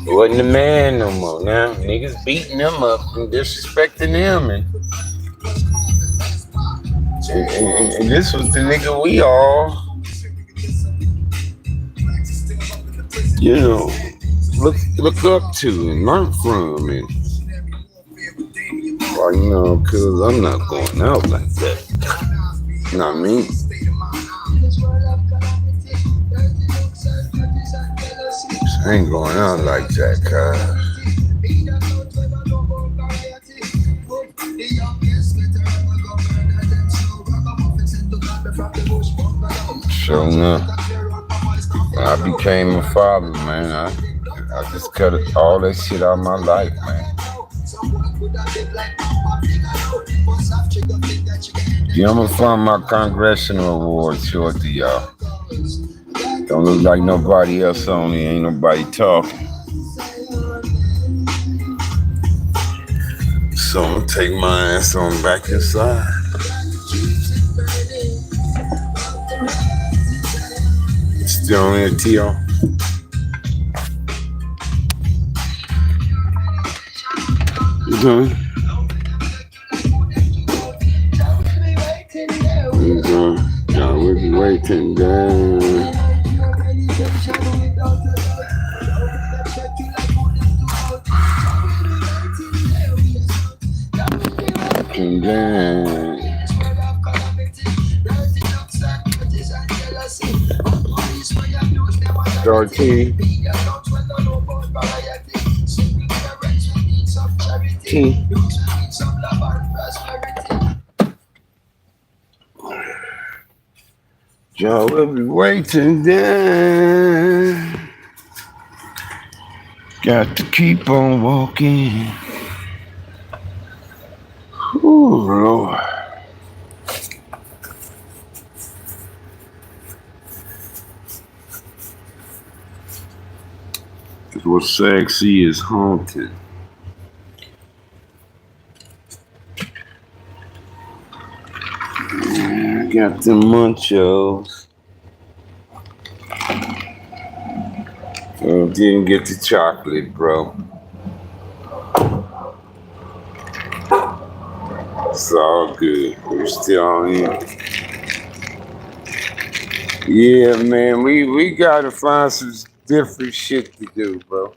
it wasn't a man no more. Now niggas beating them up and disrespecting them and this was the nigga we all, you know, look up to and learn from and well, you know, cause I'm not going out like that. You know what I mean? I ain't going out like that, cuz. Sure enough. When I became a father, man, I just cut all that shit out of my life, man. Yeah, I'm gonna find my congressional award shortly, y'all. Don't look like nobody else on it. Ain't nobody talking. So I'm gonna take my ass on back inside. Still on there, T.O.? We'll be waiting there. Dorothy. T. Y'all will be waiting there. Got to keep on walking. Ooh, Lord. What's sexy is haunted. I got the munchos. Oh, didn't get the chocolate, bro. It's all good. We're still on here. Yeah, man, we gotta find some different shit to do, bro.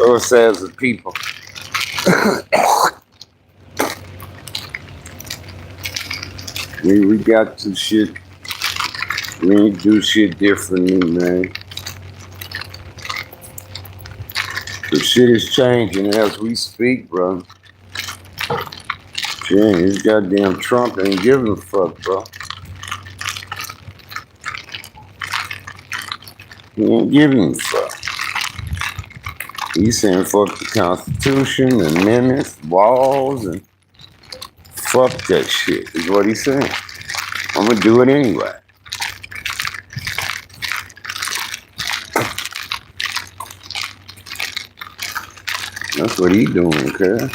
Us as a people. We got some shit. We need to do shit differently, man. The shit is changing as we speak, bro. Shit, this goddamn Trump ain't giving a fuck, bro. He ain't giving a fuck. He's saying fuck the Constitution, amendments, walls, and fuck that shit, is what he's saying. I'm gonna do it anyway. That's what he doing, cuz.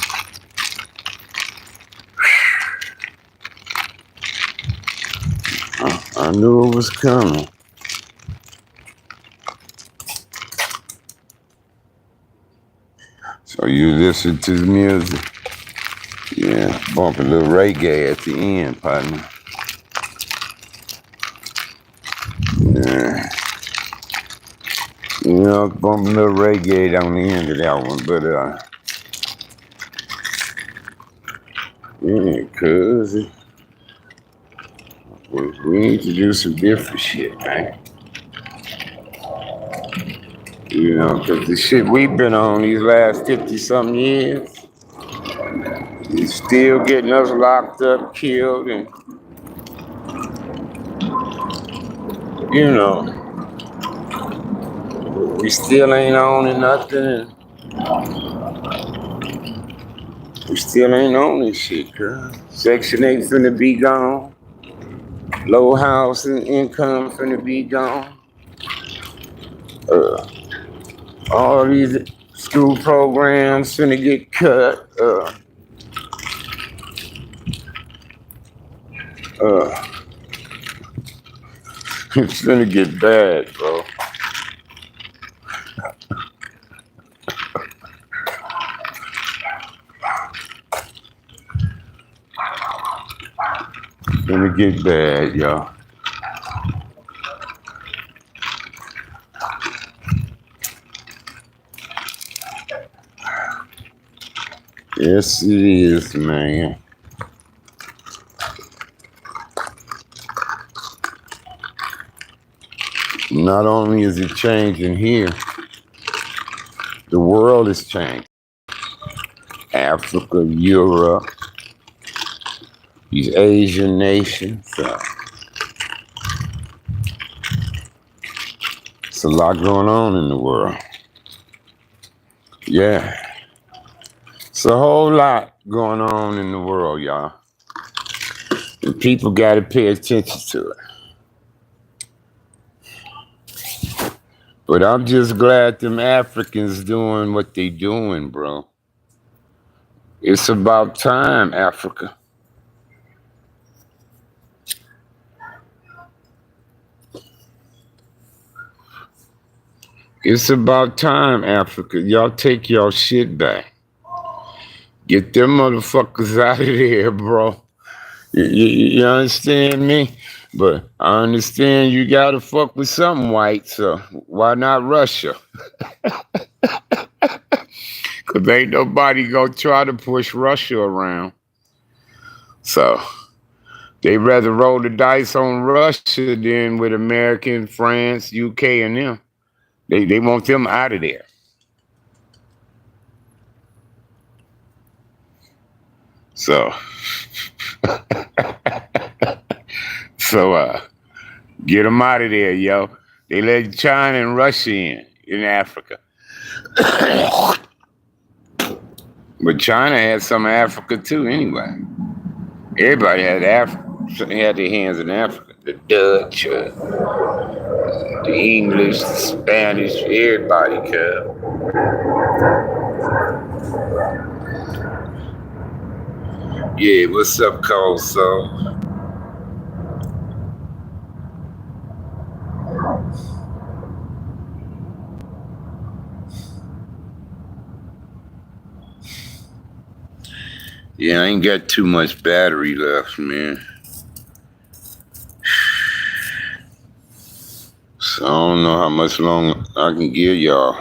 I knew it was coming. So you listen to the music? Yeah, bump a little reggae at the end, partner. Yeah. You know, bump a little reggae on the end of that one, but yeah, cuz we need to do some different shit, man. You know, because the shit we've been on these last 50-something years, it's still getting us locked up, killed, and, you know, we still ain't owning nothing, and we still ain't on this shit, girl. Section 8 finna be gone. Low housing income finna be gone. All these school programs finna get cut. It's finna get bad, bro. It's finna get bad, y'all. Yes, it is, man. Not only is it changing here, the world is changing. Africa, Europe, these Asian nations, It's a lot going on in the world. Yeah. It's a whole lot going on in the world, y'all. And people got to pay attention to it. But I'm just glad them Africans doing what they doing, bro. It's about time, Africa. It's about time, Africa. Y'all take y'all shit back. Get them motherfuckers out of there, bro. You understand me? But I understand you gotta fuck with something white, so why not Russia? Cause ain't nobody gonna try to push Russia around. So they rather roll the dice on Russia than with American, France, UK, and them. They want them out of there. So get them out of there, yo. They let China and Russia in Africa. But China had some of Africa too, anyway. Everybody had had their hands in Africa. The Dutch, the English, the Spanish, everybody could. Yeah, what's up, Cole? So, yeah, I ain't got too much battery left, man. So I don't know how much longer I can give y'all.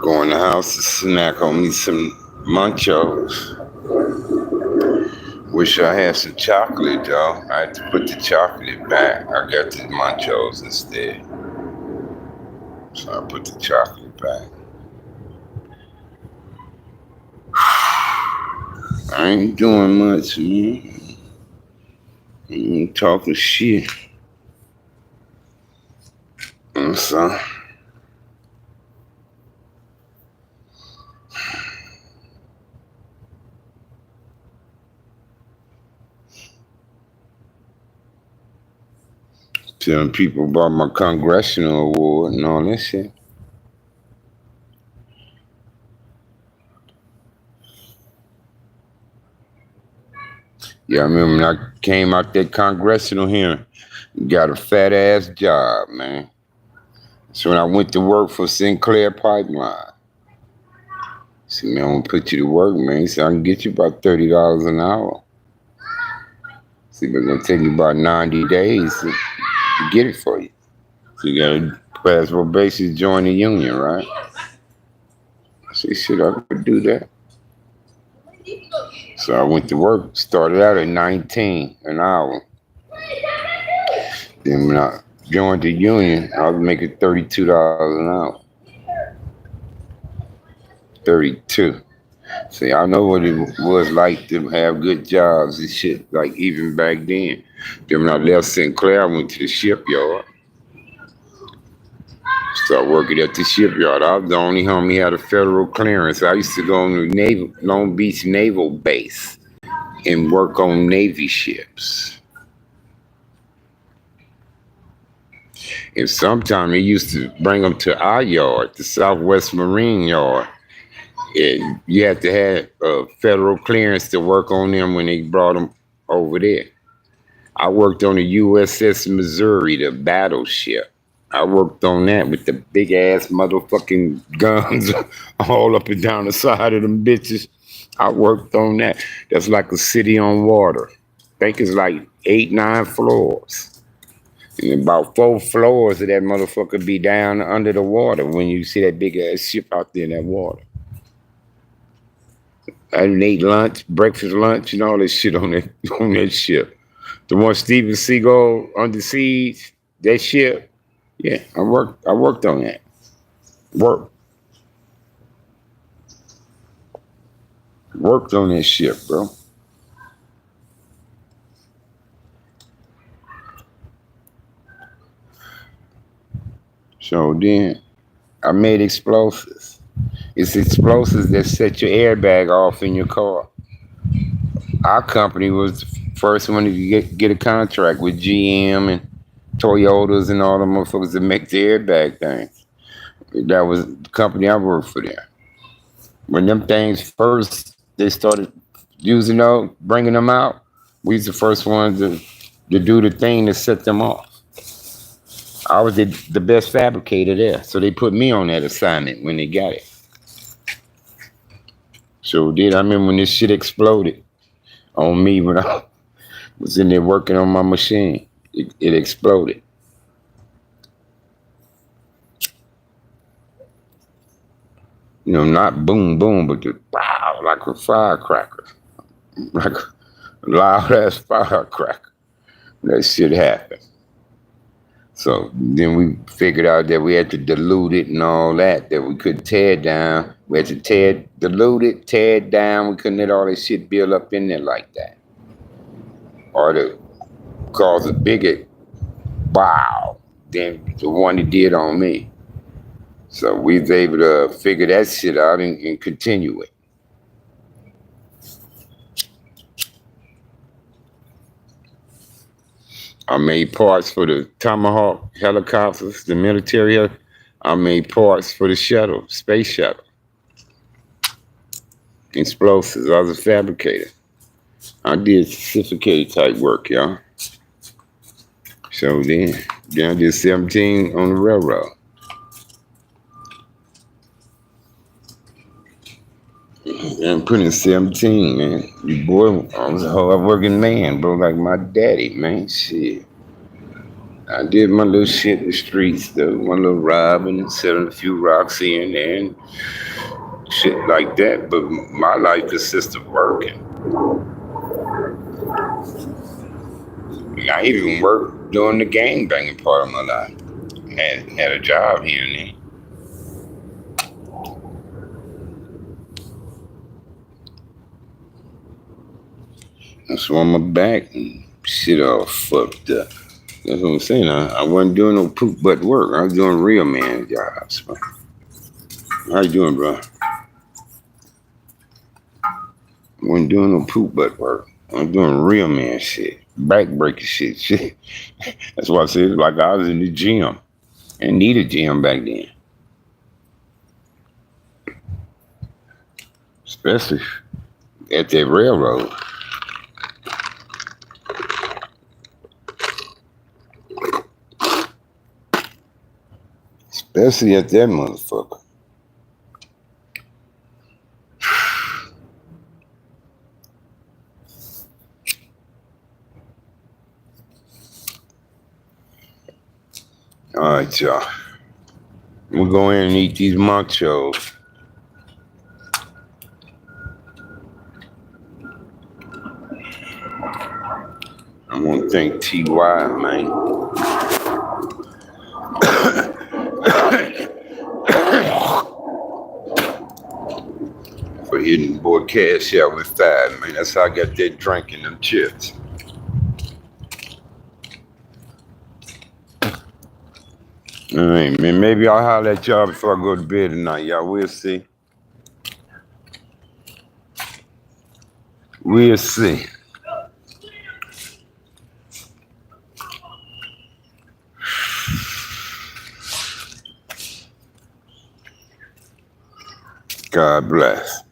Go in the house to snack on me some munchos. Wish I had some chocolate, though. I had to put the chocolate back. I got the munchos instead. So I put the chocolate back. I ain't doing much, man. I ain't talking shit. So telling people about my congressional award and all that shit. Yeah, I remember when I came out that congressional hearing, got a fat ass job, man. So when I went to work for Sinclair Pipeline, I said, man, I'm gonna put you to work, man. He said, I can get you about $30 an hour. See, but it's gonna take you about 90 days to get it for you. So you gotta pass probation, join the union, right? I said, shit, I could do that. So I went to work, started out at 19 an hour. Then when I joined the union, I was making $32 an hour. 32. See, I know what it was like to have good jobs and shit, like even back then. Then when I left Sinclair, I went to the shipyard. Started working at the shipyard. I was the only homie had a federal clearance. I used to go on the Long Beach Naval Base and work on Navy ships. And sometimes they used to bring them to our yard, the Southwest Marine Yard. And you had to have a federal clearance to work on them when they brought them over there. I worked on the USS Missouri, the battleship. I worked on that with the big ass motherfucking guns all up and down the side of them bitches. I worked on that. That's like a city on water. I think it's like 8, 9 floors. And about 4 floors of that motherfucker be down under the when you see that big ass ship out there in that water. I ate lunch, breakfast, lunch, and all that shit on that ship. The one Steven Seagal Under Siege, that ship. Yeah, I worked on that. Work. Worked on that shit, bro. So then I made explosives. It's explosives that set your airbag off in your car. Our company was the first one to get a contract with GM and Toyotas and all the motherfuckers that make the airbag things. That was the company I worked for there. When them things first, they started using those, bringing them out, we was the first ones to do the thing to set them off. I was the best fabricator there, so they put me on that assignment when they got it. So did I remember when this shit exploded on me when I was in there working on my machine. It exploded. You know, not boom boom, but just wow, like a firecracker, like a loud ass firecracker. That shit happened. So then we figured out that we had to dilute it and all that we couldn't tear it down. We had to dilute it, tear it down. We couldn't let all that shit build up in there like that. Or to cause a bigger wow than the one it did on me. So we was able to figure that shit out and continue it. I made parts for the Tomahawk helicopters, the military. I made parts for the shuttle, space shuttle. Explosives. I was a fabricator. I did sophisticated type work, y'all. So then I did 17 on the railroad. And put in 17, man. Boy, I was a hard working man, bro, like my daddy, man. Shit. I did my little shit in the streets, though. My little robbing and selling a few rocks here and there and shit like that. But my life consists of working. And I even worked during the gangbanging part of my life. Had a job here and there. That's why my back and shit all fucked up. That's what I'm saying. I wasn't doing no poop butt work. I was doing real man jobs, man. How you doing, bro? I wasn't doing no poop butt work. I was doing real man shit. Back-breaking shit. That's why I said it's like I was in the gym. And needed a gym back then. Especially at that railroad. Especially at that motherfucker. All right, y'all. We'll go in and eat these machos. I want to thank T.Y., man. For hitting the boy cash out with that, man. That's how I got that drink and them chips. All right, man. Maybe I'll holler at y'all before I go to bed tonight. Y'all, we'll see. We'll see. God bless.